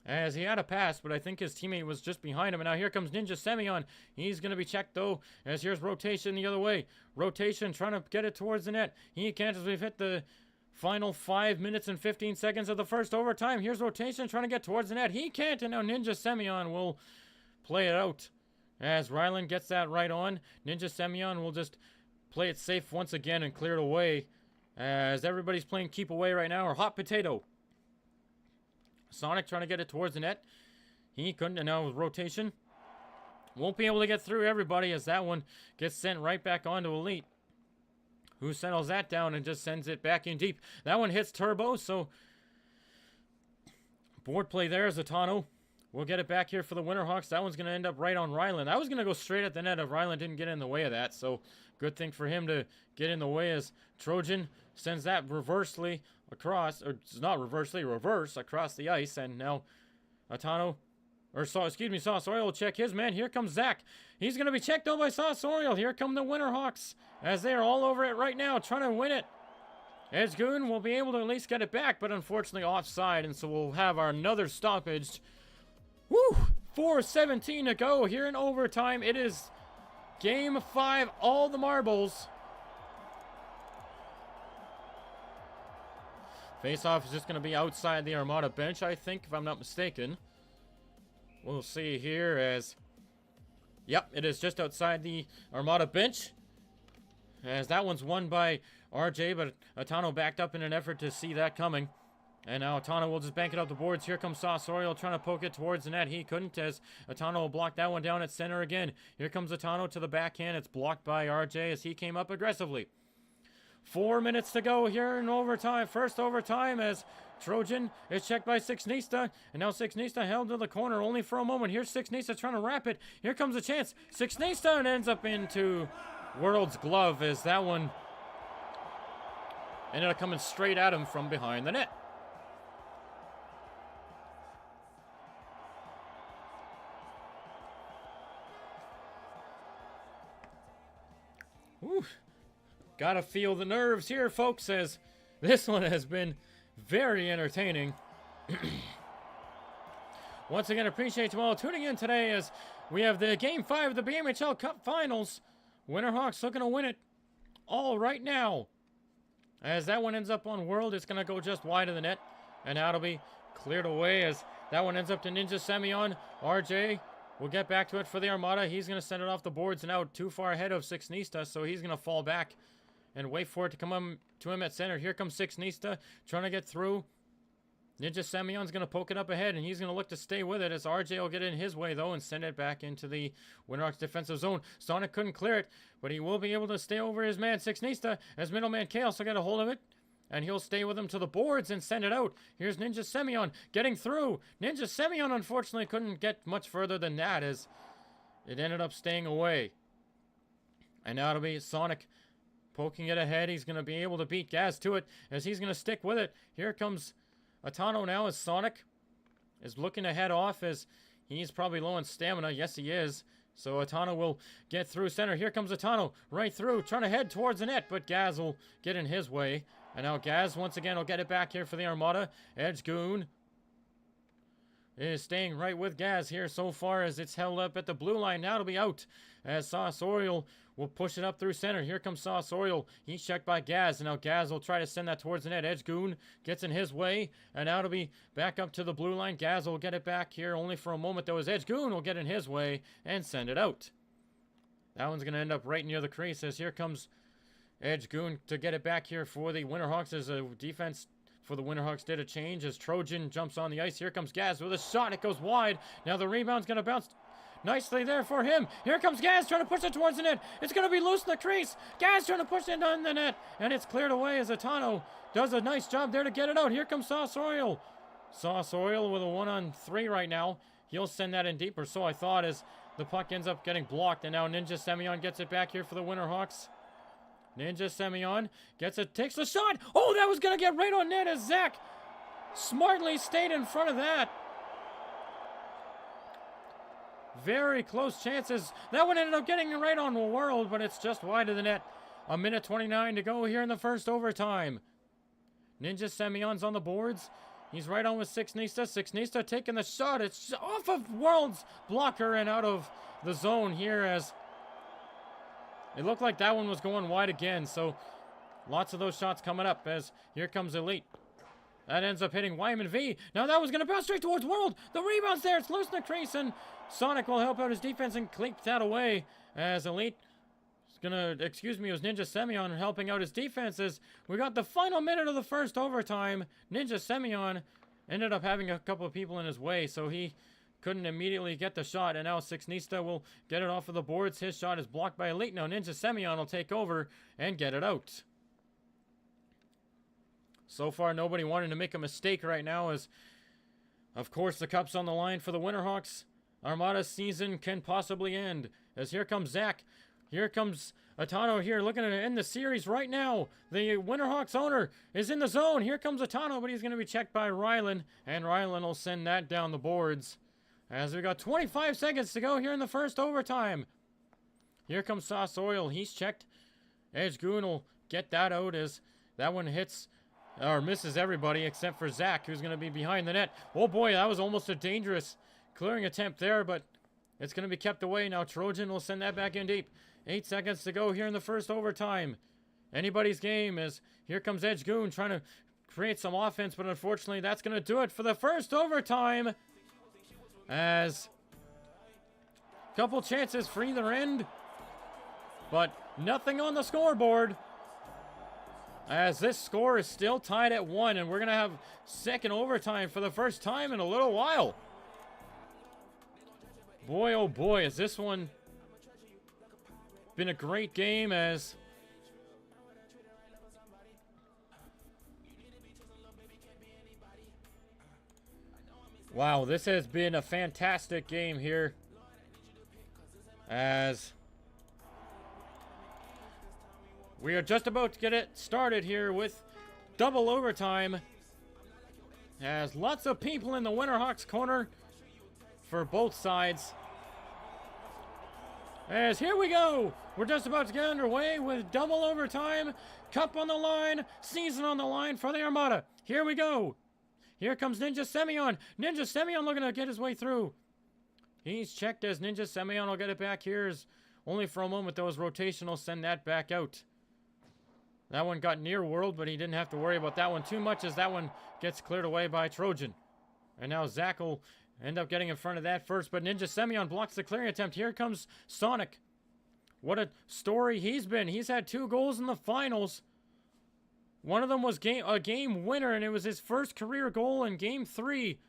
As he had a pass, but I think his teammate was just behind him. And now here comes Ninja Semyon. He's going to be checked, though, as here's rotation the other way. Rotation trying to get it towards the net. He can't, as we've hit the final 5 minutes and 15 seconds of the first overtime. Here's rotation trying to get towards the net. He can't, and now Ninja Semyon will play it out. As Ryland gets that right on, Ninja Semyon will just play it safe once again and clear it away. As everybody's playing keep away right now, or hot potato. Sonic trying to get it towards the net. He couldn't, and now with rotation. Won't be able to get through everybody as that one gets sent right back onto Elite, who settles that down and just sends it back in deep. That one hits Turbo, so board play there as Itano. We'll get it back here for the Winterhawks. That one's going to end up right on Ryland. That was going to go straight at the net if Ryland didn't get in the way of that. So good thing for him to get in the way as Trojan sends that reversely across, or not reversely, reverse across the ice. And now Itano, or Sauce Oriole will check his man. Here comes Zach. He's going to be checked out by Sauce Oriole. Here come the Winterhawks as they are all over it right now trying to win it. Edge Goon will be able to at least get it back, but unfortunately offside. And so we'll have our another stoppage. Woo! 4:17 to go here in overtime. It is game 5, all the marbles. Face-off is just going to be outside the Armada bench, I think, if I'm not mistaken. We'll see here as... Yep, it is just outside the Armada bench. As that one's won by RJ, but Itano backed up in an effort to see that coming. And now Itano will just bank it up the boards. Here comes Sauce Oriole trying to poke it towards the net. He couldn't, as Itano will block that one down at center again. Here comes Itano to the backhand. It's blocked by RJ as he came up aggressively. 4 minutes to go here in overtime. First overtime as Trojan is checked by Sixnista. And now Sixnista held to the corner only for a moment. Here's Sixnista trying to wrap it. Here comes a chance. Sixnista and ends up into World's glove as that one ended up coming straight at him from behind the net. Whew. Gotta feel the nerves here, folks, as this one has been very entertaining. Once again, appreciate you all tuning in today as we have the Game 5 of the BMHL Cup Finals. Winterhawks looking to win it all right now. As that one ends up on World, it's going to go just wide of the net. And now it'll be cleared away as that one ends up to Ninja Semyon. RJ will get back to it for the Armada. He's going to send it off the boards and out too far ahead of Sixnista, so he's going to fall back and wait for it to come to him at center. Here comes Sixnista trying to get through. Ninja Semyon's going to poke it up ahead, and he's going to look to stay with it as RJ will get in his way, though, and send it back into the Winterhawks defensive zone. Sonic couldn't clear it, but he will be able to stay over his man, Sixnista, as middleman K also got a hold of it. And he'll stay with him to the boards and send it out. Here's Ninja Semyon getting through. Ninja Semyon, unfortunately, couldn't get much further than that as it ended up staying away. And now it'll be Sonic poking it ahead. He's going to be able to beat Gaz to it as he's going to stick with it. Here comes Itano now as Sonic is looking to head off as he's probably low on stamina. Yes, he is. So Itano will get through center. Here comes Itano right through, trying to head towards the net, but Gaz will get in his way. And now Gaz, once again, will get it back here for the Armada. Edge Goon is staying right with Gaz here so far as it's held up at the blue line. Now it'll be out as Sauce Oriole will push it up through center. Here comes Sauce Oriole. He's checked by Gaz, and now Gaz will try to send that towards the net. Edge Goon gets in his way, and now it'll be back up to the blue line. Gaz will get it back here only for a moment, though, as Edge Goon will get in his way and send it out. That one's going to end up right near the crease as here comes Edge Goon to get it back here for the Winterhawks as a defense for the Winterhawks did a change as Trojan jumps on the ice. Here comes Gaz with a shot. It goes wide. Now the rebound's going to bounce nicely there for him. Here comes Gaz trying to push it towards the net. It's going to be loose in the crease. Gaz trying to push it on the net, and it's cleared away as Atano does a nice job there to get it out. Here comes Sauce Oriole. Sauce Oriole with a 1-on-3 right now. He'll send that in deeper, so I thought, as the puck ends up getting blocked, and now Ninja Semyon gets it back here for the Winterhawks. Ninja Semyon gets it, takes the shot. Oh, that was going to get right on net as Zach smartly stayed in front of that. Very close chances. That one ended up getting right on the world, but it's just wide of the net. 1:29 to go here in the first overtime. Ninja Semyon's on the boards. He's right on with Sixnista. Sixnista taking the shot. It's off of World's blocker and out of the zone here as it looked like that one was going wide again. So lots of those shots coming up as here comes Elite. That ends up hitting Wyman V. Now that was going to bounce straight towards World. The rebound's there. It's loose in the crease, and Sonic will help out his defense and cleep that away as Elite is going to, excuse me, it was Ninja Semyon helping out his defenses. We got the final minute of the first overtime. Ninja Semyon ended up having a couple of people in his way, so he couldn't immediately get the shot, and now Sixnista will get it off of the boards. His shot is blocked by Elite. Now Ninja Semyon will take over and get it out. So far, nobody wanting to make a mistake right now as, of course, the cup's on the line for the Winterhawks. Armada's season can possibly end as here comes Zach. Here comes Atano here looking to end the series right now. The Winterhawks owner is in the zone. Here comes Atano, but he's going to be checked by Rylan, and Rylan will send that down the boards. As we got 25 seconds to go here in the first overtime. Here comes Sauce Oil. He's checked. Edge Goon will get that out as that one hits or misses everybody except for Zach, who's going to be behind the net. Oh boy, that was almost a dangerous clearing attempt there, but it's going to be kept away. Now Trojan will send that back in deep. 8 seconds to go here in the first overtime. Anybody's game as here comes Edge Goon trying to create some offense, but unfortunately that's going to do it for the first overtime. As a couple chances for either end, but nothing on the scoreboard. As this score is still tied at 1, and we're going to have second overtime for the first time in a little while. Boy, oh boy, has this one been a great game as wow, this has been a fantastic game here as we are just about to get it started here with double overtime as lots of people in the Winterhawks corner for both sides. As here we go, we're just about to get underway with double overtime, cup on the line, season on the line for the Armada. Here we go. Here comes Ninja Semyon. Ninja Semyon looking to get his way through. He's checked as Ninja Semyon will get it back here. Only for a moment, though, as rotation will send that back out. That one got near World, but he didn't have to worry about that one too much as that one gets cleared away by Trojan. And now Zach will end up getting in front of that first, but Ninja Semyon blocks the clearing attempt. Here comes Sonic. What a story he's been. He's had 2 goals in the finals. One of them was a game winner, and it was his first career goal in Game 3.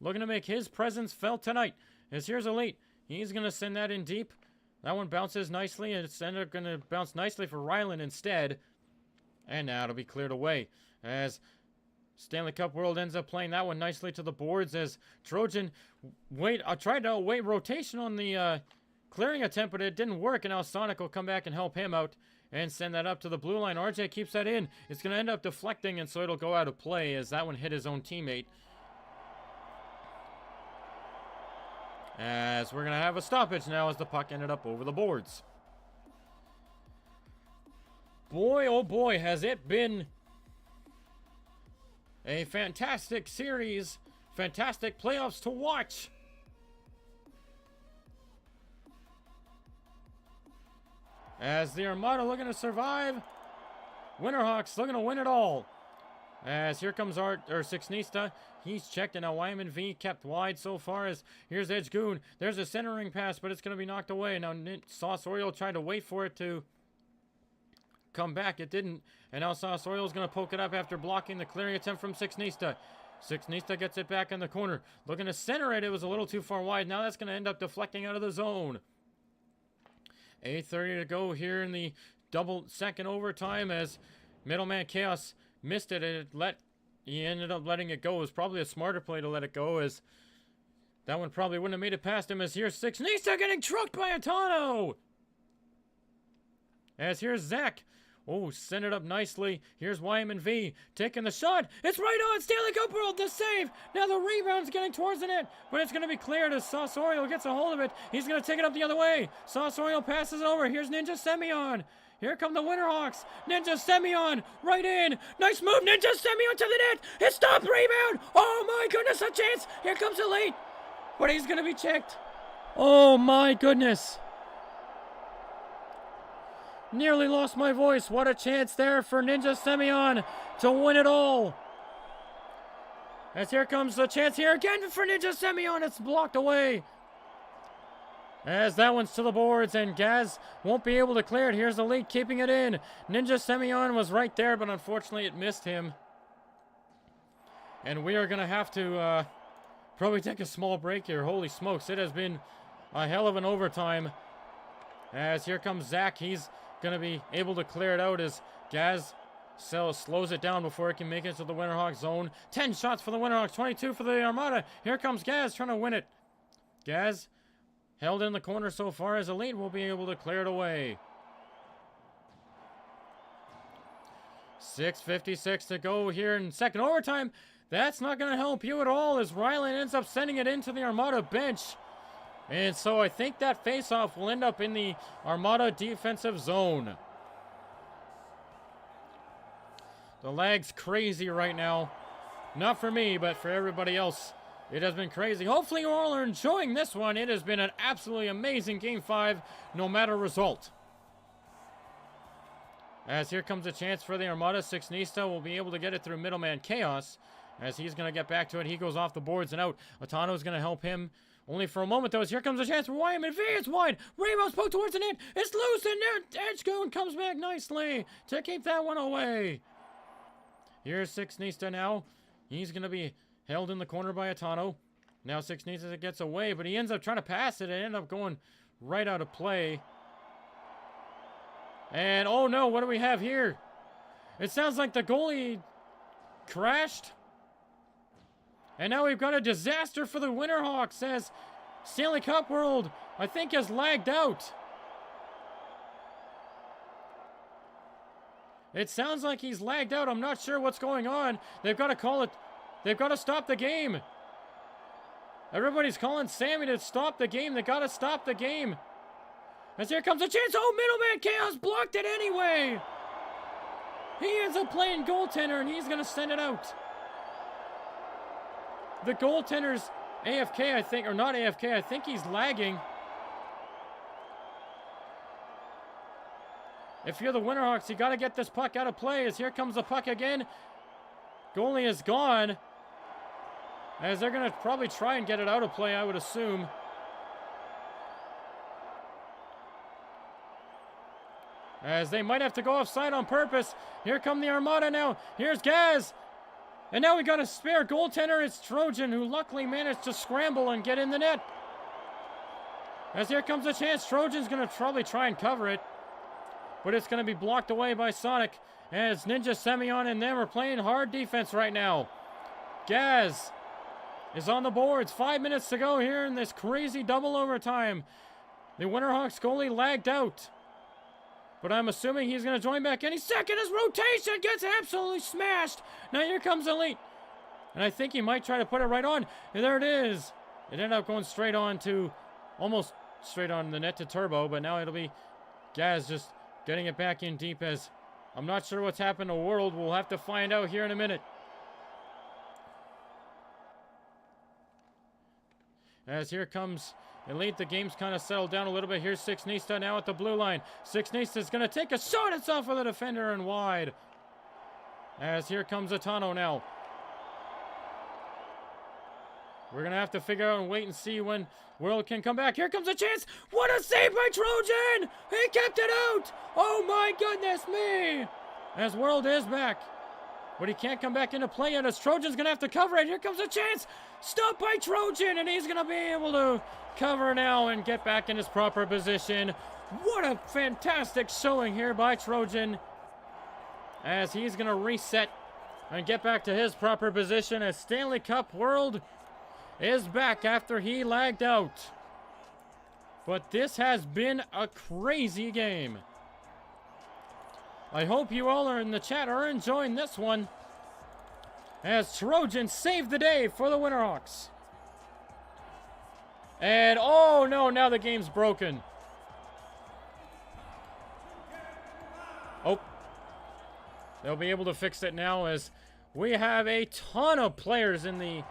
Looking to make his presence felt tonight. As here's Elite. He's going to send that in deep. That one bounces nicely, and it's ended up going to bounce nicely for Rylan instead. And now it'll be cleared away. As Stanley Cup World ends up playing that one nicely to the boards as Trojan tried to wait rotation on the clearing attempt, but it didn't work, and now Sonic will come back and help him out and send that up to the blue line. RJ keeps that in. It's going to end up deflecting, and so it'll go out of play as that one hit his own teammate. As we're going to have a stoppage now as the puck ended up over the boards. Boy, oh boy, has it been a fantastic series. fantastic playoffs to watch. As the Armada looking to survive, Winterhawks looking to win it all. As here comes Sixnista. He's checked, and now Wyman V kept wide so far. As here's Edge Goon. There's a centering pass, but it's going to be knocked away. Now Sauce Oriole tried to wait for it to come back. It didn't. And now Sauce Oriole's going to poke it up after blocking the clearing attempt from Sixnista. Sixnista gets it back in the corner. Looking to center it. It was a little too far wide. Now that's going to end up deflecting out of the zone. 8:30 to go here in the second overtime as Middleman Chaos missed it, and he ended up letting it go. It was probably a smarter play to let it go, as that one probably wouldn't have made it past him. As here's Sixnista getting trucked by Atano. As here's Zach. Oh, send it up nicely. Here's Wyman V taking the shot. It's right on. Stanley Cup World, the save. Now the rebound's getting towards the net, but it's going to be cleared as Sauce Oriole gets a hold of it. He's going to take it up the other way. Sauce Oriole passes it over. Here's Ninja Semyon. Here come the Winterhawks. Ninja Semyon right in. Nice move. Ninja Semyon to the net. It's stopped. Rebound. Oh my goodness, a chance. Here comes Elite. But he's going to be checked. Oh my goodness. Nearly lost my voice. What a chance there for Ninja Semyon to win it all. As here comes the chance here again for Ninja Semyon. It's blocked away. As that one's to the boards, and Gaz won't be able to clear it. Here's the lead keeping it in. Ninja Semyon was right there, but unfortunately it missed him. And we are going to have to probably take a small break here. Holy smokes, it has been a hell of an overtime. As here comes Zach. He's going to be able to clear it out as Gaz slows it down before it can make it to the Winterhawks zone. 10 shots for the Winterhawks, 22 for the Armada. Here comes Gaz trying to win it. Gaz held in the corner so far as Elite will be able to clear it away. 6:56 to go here in second overtime. That's not going to help you at all as Ryland ends up sending it into the Armada bench. And so I think that faceoff will end up in the Armada defensive zone. The lag's crazy right now. Not for me, but for everybody else. It has been crazy. Hopefully you all are enjoying this one. It has been an absolutely amazing Game 5, no matter result. As here comes a chance for the Armada. Sixnista will be able to get it through Middleman Chaos. As he's going to get back to it. He goes off the boards and out. Atano is going to help him. Only for a moment, though, as here comes a chance for Wyman V. It's wide. Rainbow's poked towards the net. It's loose, and Edge Goon comes back nicely to keep that one away. Here's Sixnista now. He's going to be held in the corner by Atano. Now Sixnista gets away, but he ends up trying to pass it and end up going right out of play. And, oh no, what do we have here? It sounds like the goalie crashed. And now we've got a disaster for the Winterhawks as Stanley Cup World, I think, has lagged out. It sounds like he's lagged out. I'm not sure what's going on. They've got to call it. They've got to stop the game. Everybody's calling Sammy to stop the game. They got to stop the game. As here comes a chance. Oh, Middleman Chaos blocked it anyway. He ends up playing goaltender, and he's going to send it out. The goaltender's AFK, I think, or not AFK. I think he's lagging. If you're the Winterhawks, you got to get this puck out of play. As here comes the puck again. Goalie is gone. As they're going to probably try and get it out of play, I would assume. As they might have to go offside on purpose. Here come the Armada now. Here's Gaz. And now we got a spare goaltender. It's Trojan, who luckily managed to scramble and get in the net. As here comes a chance. Trojan's going to probably try and cover it. But it's going to be blocked away by Sonic. As Ninja Semyon and them are playing hard defense right now. Gaz is on the boards. 5 minutes to go here in this crazy double overtime. The Winterhawks goalie lagged out. But I'm assuming he's going to join back any second. His rotation gets absolutely smashed. Now here comes Elite. And I think he might try to put it right on. And there it is. It ended up going straight on to, almost straight on the net to Turbo. But now it'll be Gaz just getting it back in deep as I'm not sure what's happened to World. We'll have to find out here in a minute. As here comes Elite. The game's kind of settled down a little bit. Here's Six Nista now at the blue line. Six Nista's going to take a shot. It's off of the defender and wide. As here comes Atano now. We're going to have to figure out and wait and see when World can come back. Here comes a chance. What a save by Trojan. He kept it out. Oh my goodness me. As World is back. But he can't come back into play yet as Trojan's going to have to cover it. Here comes a chance. Stopped by Trojan. And he's going to be able to cover now and get back in his proper position. What a fantastic showing here by Trojan. As he's going to reset and get back to his proper position as Stanley Cup World is back after he lagged out. But this has been a crazy game. I hope you all are in the chat are enjoying this one. As Trojan saved the day for the Winterhawks. And oh no, now the game's broken. Oh. They'll be able to fix it now as we have a ton of players in the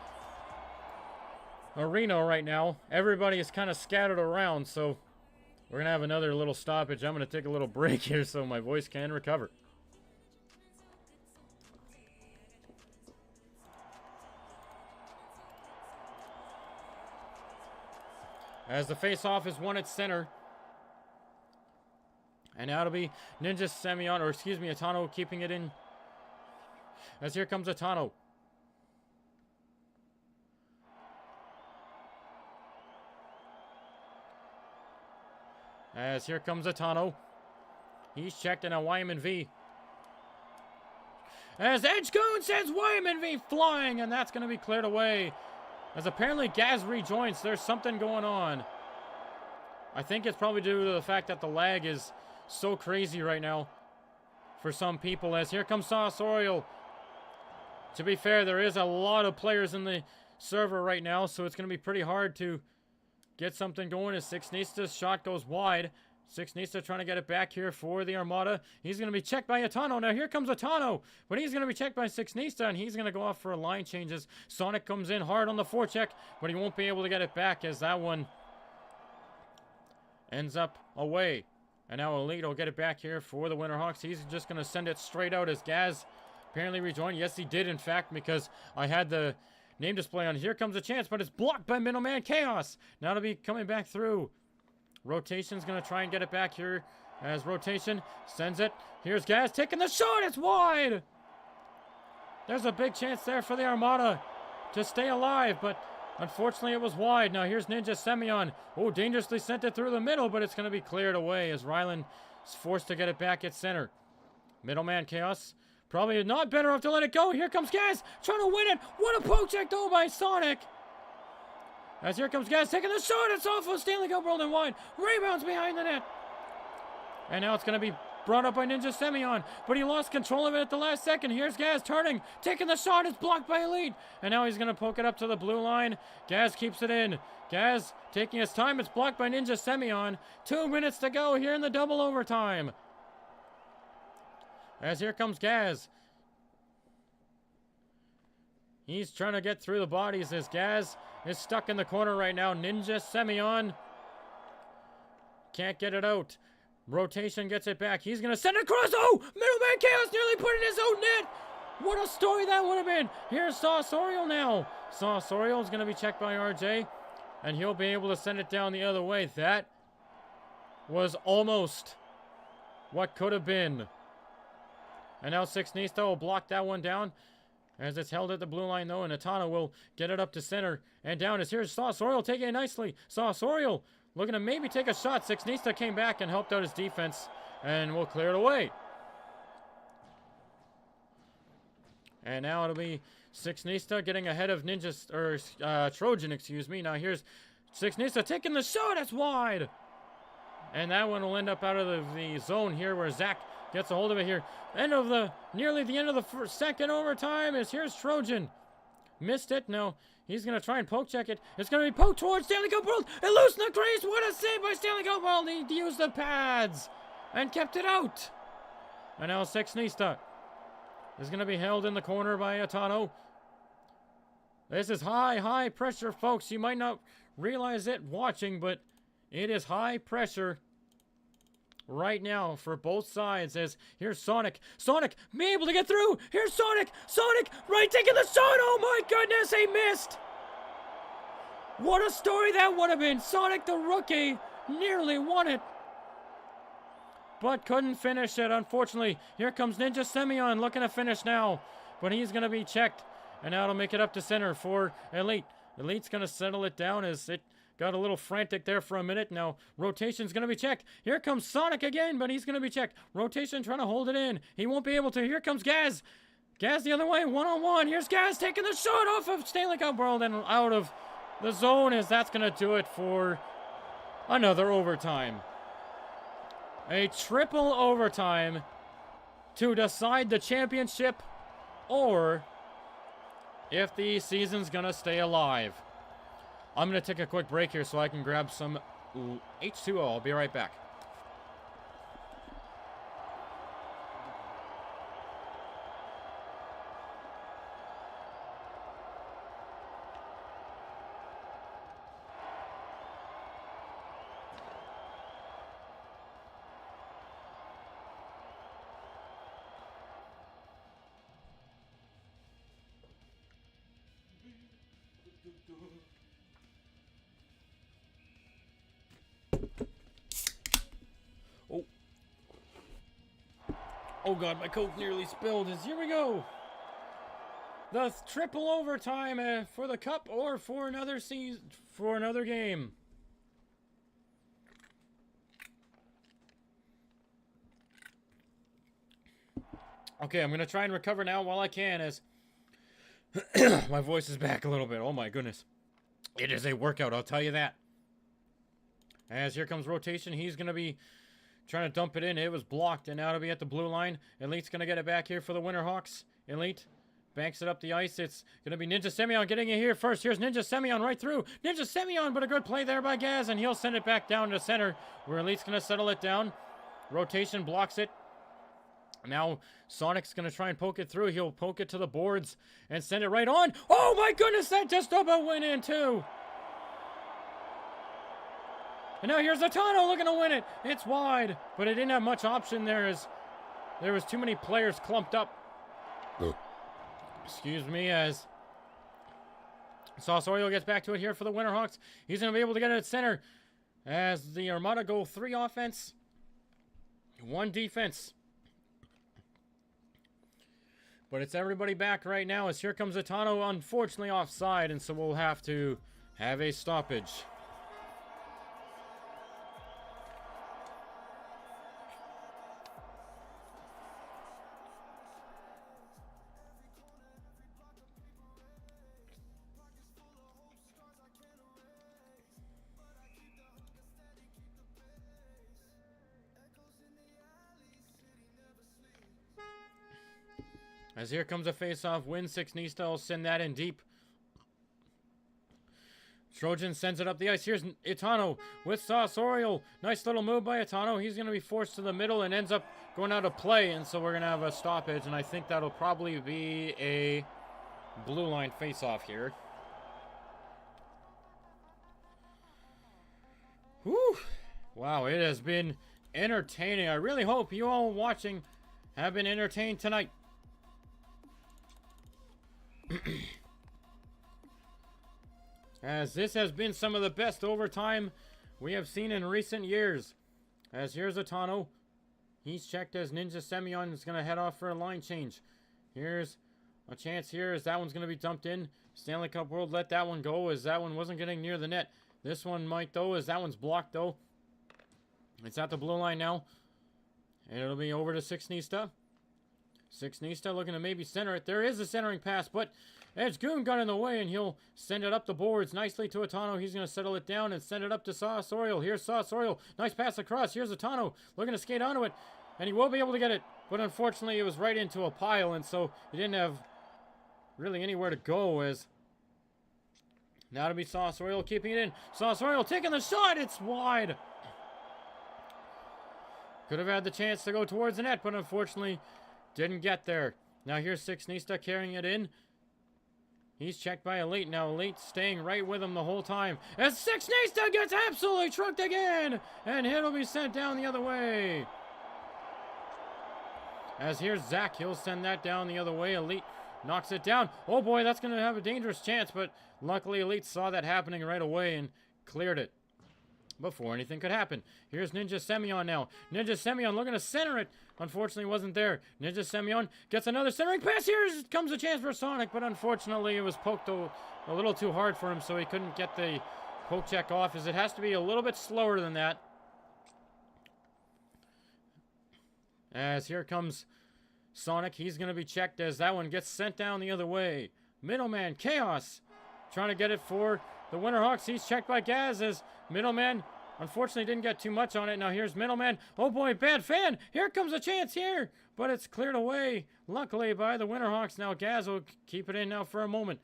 arena right now. Everybody is kind of scattered around, so we're going to have another little stoppage. I'm going to take a little break here so my voice can recover. As the face-off is won at center. And now it'll be Ninja Semyon, or excuse me, Atano keeping it in. As here comes Atano. As here comes Atano. He's checked in a Wyman V. As Edgecoon sends Wyman V flying, and that's going to be cleared away. As apparently Gaz rejoins. There's something going on. I think it's probably due to the fact that the lag is so crazy right now for some people. As here comes Sauce Oriole. To be fair, there is a lot of players in the server right now, so it's going to be pretty hard to get something going as Six Nista's shot goes wide. Six Nista trying to get it back here for the Armada. He's going to be checked by Atano. Now here comes Atano. But he's going to be checked by Six Nista, and he's going to go off for a line changes. Sonic comes in hard on the forecheck, but he won't be able to get it back as that one ends up away. And now Elite will get it back here for the Winterhawks. He's just going to send it straight out as Gaz apparently rejoined. Yes, he did, in fact, because I had the name display on. Here comes a chance, but it's blocked by Middleman Chaos. Now to be coming back through. Rotation's going to try and get it back here as Rotation sends it. Here's Gaz taking the shot. It's wide. There's a big chance there for the Armada to stay alive, but unfortunately it was wide. Now here's Ninja Semyon. Oh, dangerously sent it through the middle, but it's going to be cleared away as Rylan is forced to get it back at center. Middleman Chaos probably not better off to let it go. Here comes Gaz trying to win it. What a poke check though by Sonic. As here comes Gaz taking the shot. It's off of Stanley Cup World and wide. Rebounds behind the net. And now it's going to be brought up by Ninja Semyon. But he lost control of it at the last second. Here's Gaz turning. Taking the shot. It's blocked by Elite. And now he's going to poke it up to the blue line. Gaz keeps it in. Gaz taking his time. It's blocked by Ninja Semyon. 2 minutes to go here in the double overtime. As here comes Gaz. He's trying to get through the bodies as Gaz is stuck in the corner right now. Ninja Semyon can't get it out. Rotation gets it back. He's going to send it across. Oh, Middleman Chaos nearly put in his own net. What a story that would have been. Here's Sauce Oriole now. Sauce Oriole is going to be checked by RJ, and he'll be able to send it down the other way. That was almost what could have been. And now Six Nista will block that one down. As it's held at the blue line, though, and Atana will get it up to center and down. As here's Sauce Oriole taking it nicely. Sauce Oriole looking to maybe take a shot. Six Nista came back and helped out his defense, and will clear it away. And now it'll be Six Nista getting ahead of Trojan, excuse me. Now here's Six Nista taking the shot. That's wide. And that one will end up out of the zone here where Zach gets a hold of it here. Nearly the end of the second overtime is here's Trojan. Missed it. No, he's going to try and poke check it. It's going to be poked towards Stanley Cup World. It loose in the crease. What a save by Stanley Cup World. He used the pads and kept it out. And now Six Nista is going to be held in the corner by Atano. This is high pressure, folks. You might not realize it watching, but it is high pressure right now for both sides. As here's Sonic. Sonic be able to get through. Here's Sonic. Sonic right taking the shot. Oh my goodness, he missed. What a story that would have been. Sonic the rookie nearly won it, but couldn't finish it, unfortunately. Here comes Ninja Semyon looking to finish now, but he's going to be checked, and now it'll make it up to center for Elite. Elite's going to settle it down as it got a little frantic there for a minute. Now rotation's going to be checked. Here comes Sonic again, but he's going to be checked. Rotation trying to hold it in. He won't be able to. Here comes Gaz. Gaz the other way, one-on-one. Here's Gaz taking the shot off of Stanley Cup World and out of the zone, as that's going to do it for another overtime. A triple overtime to decide the championship, or if the season's gonna stay alive. I'm gonna take a quick break here so I can grab some H2O. I'll be right back. Oh god, my Coke nearly spilled. Here we go. The triple overtime for the cup or for another season, for another game. Okay, I'm going to try and recover now while I can, as my voice is back a little bit. Oh my goodness. It is a workout, I'll tell you that. As here comes rotation, he's going to be trying to dump it in. It was blocked, and now it'll be at the blue line. Elite's going to get it back here for the Winterhawks. Elite banks it up the ice. It's going to be Ninja Semyon getting it here first. Here's Ninja Semyon right through. Ninja Semyon, but a good play there by Gaz, and he'll send it back down to center, where Elite's going to settle it down. Rotation blocks it. Now Sonic's going to try and poke it through. He'll poke it to the boards and send it right on. Oh my goodness, that just about went in too. And now here's Atano looking to win it. It's wide, but it didn't have much option there as there was too many players clumped up. Excuse me, as Sausorio gets back to it here for the Winterhawks. He's going to be able to get it at center as the Armada go 3 offense, 1 defense. But it's everybody back right now as here comes Atano, unfortunately offside, and so we'll have to have a stoppage. As here comes a face-off win, 6 Nista will send that in deep. Trojan sends it up the ice. Here's Itano with Sausorio. Nice little move by Itano. He's going to be forced to the middle and ends up going out of play. And so we're going to have a stoppage. And I think that'll probably be a blue line face-off here. Whew. Wow, it has been entertaining. I really hope you all watching have been entertained tonight. As this has been some of the best overtime we have seen in recent years. As here's Atano. He's checked as Ninja Semyon is going to head off for a line change. Here's a chance here as that one's going to be dumped in. Stanley Cup World let that one go as that one wasn't getting near the net. This one might though, as that one's blocked though. It's at the blue line now. And it'll be over to 6 Nista. 6 Nista looking to maybe center it. There is a centering pass, but Edge Goon got in the way, and he'll send it up the boards nicely to Atano. He's going to settle it down and send it up to Sausorio. Here's Sausorio. Nice pass across. Here's Atano looking to skate onto it, and he will be able to get it. But unfortunately, it was right into a pile, and so he didn't have really anywhere to go. As now to be Sausorio keeping it in. Sausorio taking the shot. It's wide. Could have had the chance to go towards the net, but unfortunately didn't get there. Now here's 6 Nista carrying it in. He's checked by Elite. Now Elite staying right with him the whole time. As Six Nista gets absolutely trucked again. And he'll be sent down the other way. As here's Zach. He'll send that down the other way. Elite knocks it down. Oh boy, that's going to have a dangerous chance. But luckily Elite saw that happening right away and cleared it before anything could happen. Here's Ninja Semyon now. Ninja Semyon looking to center it. Unfortunately, wasn't there. Ninja Semyon gets another centering pass. Here comes a chance for Sonic, but unfortunately, it was poked a little too hard for him, so he couldn't get the poke check off, as it has to be a little bit slower than that. As here comes Sonic. He's going to be checked as that one gets sent down the other way. Middleman, Chaos, trying to get it for the Winterhawks. He's checked by Gaz as Middleman unfortunately didn't get too much on it. Now here's Middleman. Oh boy, bad fan. Here comes a chance here. But it's cleared away, luckily, by the Winterhawks. Now Gaz will keep it in now for a moment.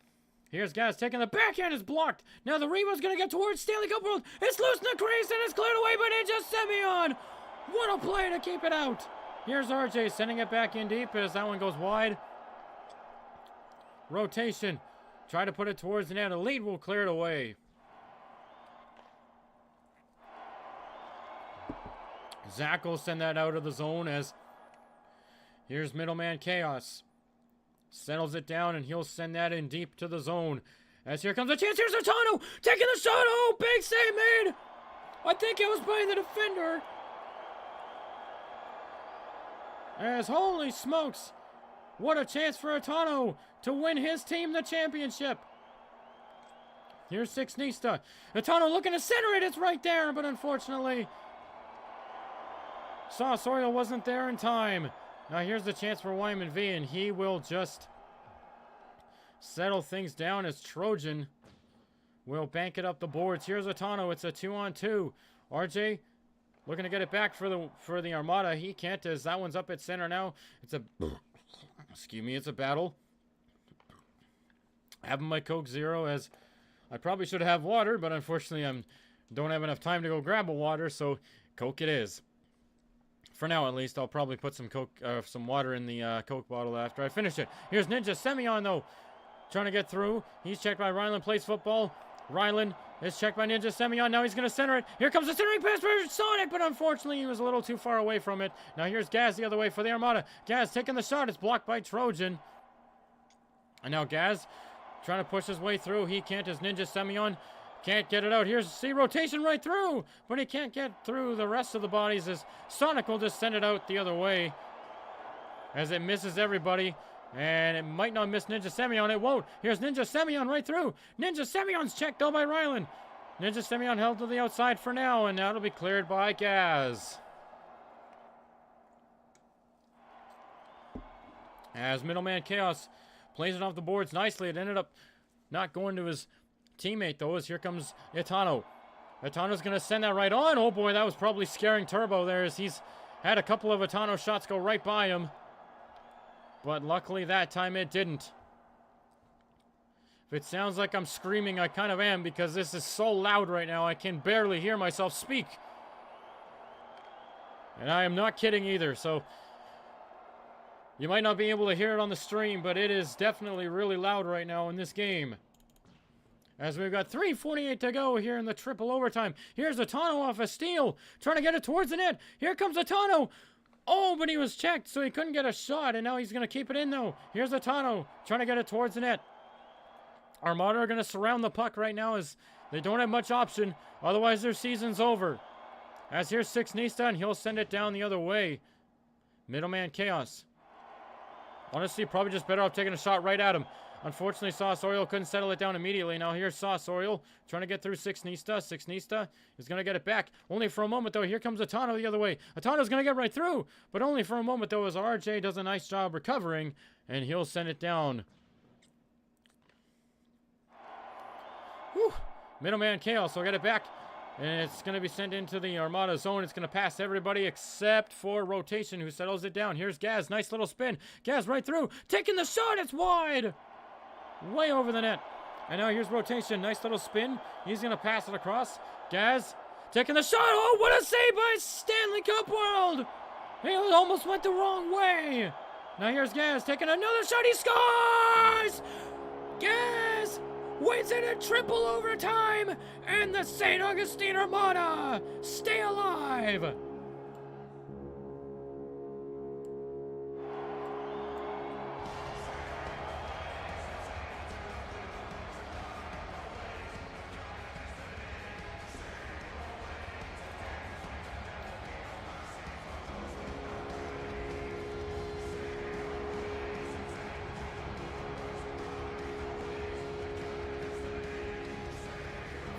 Here's Gaz taking the backhand. Is blocked. Now the rebound's going to get towards Stanley Cup World. It's loose in the crease and it's cleared away by Ninja Semyon. What a play to keep it out. Here's RJ sending it back in deep as that one goes wide. Rotation. Try to put it towards the net. Elite will clear it away. Zach will send that out of the zone as here's Middleman Chaos. Settles it down and he'll send that in deep to the zone. As here comes a chance. Here's Otano taking the shot. Oh, big save made. I think it was by the defender. As holy smokes. What a chance for Otano to win his team the championship. Here's Six Nista. Otano looking to center it. It's right there, but unfortunately, Sauceoil wasn't there in time. Now here's the chance for Wyman V, and he will just settle things down as Trojan will bank it up the boards. Here's Otano. It's a 2-on-2. RJ looking to get it back for the Armada. He can't, as that one's up at center now. It's a it's a battle. Having my Coke Zero, as I probably should have water, but unfortunately I don't have enough time to go grab a water, so Coke it is. For now, at least, I'll probably put some some water in the Coke bottle after I finish it. Here's Ninja Semyon, though, trying to get through. He's checked by Ryland, plays football. Ryland is checked by Ninja Semyon. Now he's going to center it. Here comes the centering pass for Sonic, but unfortunately, he was a little too far away from it. Now here's Gaz the other way for the Armada. Gaz taking the shot. It's blocked by Trojan. And now Gaz trying to push his way through. He can't, as Ninja Semyon can't get it out. Here's C rotation right through, but he can't get through the rest of the bodies, as Sonic will just send it out the other way as it misses everybody. And it might not miss Ninja Semyon. It won't. Here's Ninja Semyon right through. Ninja Semyon's checked though by Ryland. Ninja Semyon held to the outside for now, and now it'll be cleared by Gaz. As Middleman Chaos plays it off the boards nicely. It ended up not going to his teammate though, as here comes Otano. Otano's going to send that right on. Oh boy, that was probably scaring Turbo there, as he's had a couple of Otano shots go right by him. But luckily that time it didn't. If it sounds like I'm screaming, I kind of am, because this is so loud right now I can barely hear myself speak. And I am not kidding either, so you might not be able to hear it on the stream, but it is definitely really loud right now in this game. As we've got 3:48 to go here in the triple overtime. Here's Otano off a steal, trying to get it towards the net. Here comes Otano. Oh, but he was checked, so he couldn't get a shot, and now he's going to keep it in, though. Here's Otano trying to get it towards the net. Armada are going to surround the puck right now, as they don't have much option. Otherwise, their season's over. As here's Six Nista, and he'll send it down the other way. Middleman Chaos. Honestly, probably just better off taking a shot right at him. Unfortunately, Sauce Oil couldn't settle it down immediately. Now here's Sauce Oil trying to get through Six Nista. Six Nista is going to get it back. Only for a moment, though. Here comes Otano the other way. Otano's going to get right through, but only for a moment, though, as RJ does a nice job recovering, and he'll send it down. Whew. Middleman Chaos will get it back, and it's going to be sent into the Armada zone. It's going to pass everybody except for Rotation, who settles it down. Here's Gaz. Nice little spin. Gaz right through. Taking the shot. It's wide. Way over the net. And now here's Rotation. Nice little spin. He's going to pass it across. Gaz taking the shot. Oh, what a save by Stanley Cup World. He almost went the wrong way. Now here's Gaz taking another shot. He scores! Gaz! it's in a triple overtime, and the St. Augustine Armada stay alive.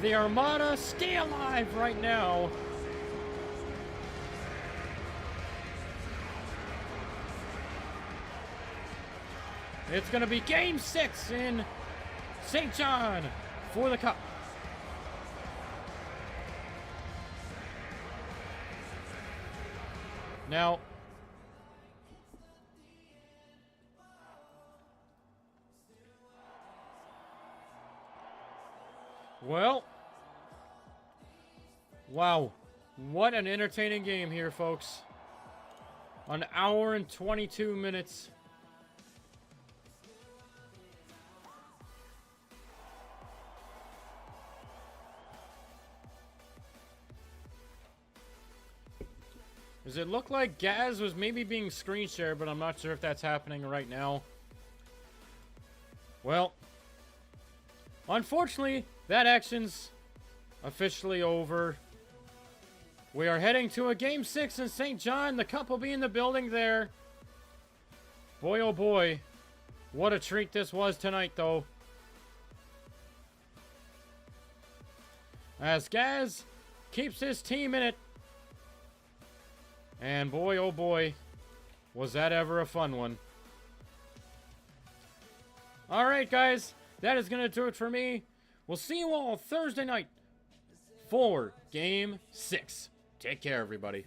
The Armada stay alive right now. It's going to be Game 6 in St. John for the Cup. Now, well, wow, what an entertaining game here, folks. An hour and 22 minutes. Does it look like Gaz was maybe being screen shared, but I'm not sure if that's happening right now. Well, unfortunately, that action's officially over. We are heading to a Game 6 in St. John. The Cup will be in the building there. Boy, oh boy. What a treat this was tonight, though. As Gaz keeps his team in it. And boy, oh boy, was that ever a fun one. Alright, guys. That is going to do it for me. We'll see you all Thursday night for Game 6. Take care, everybody.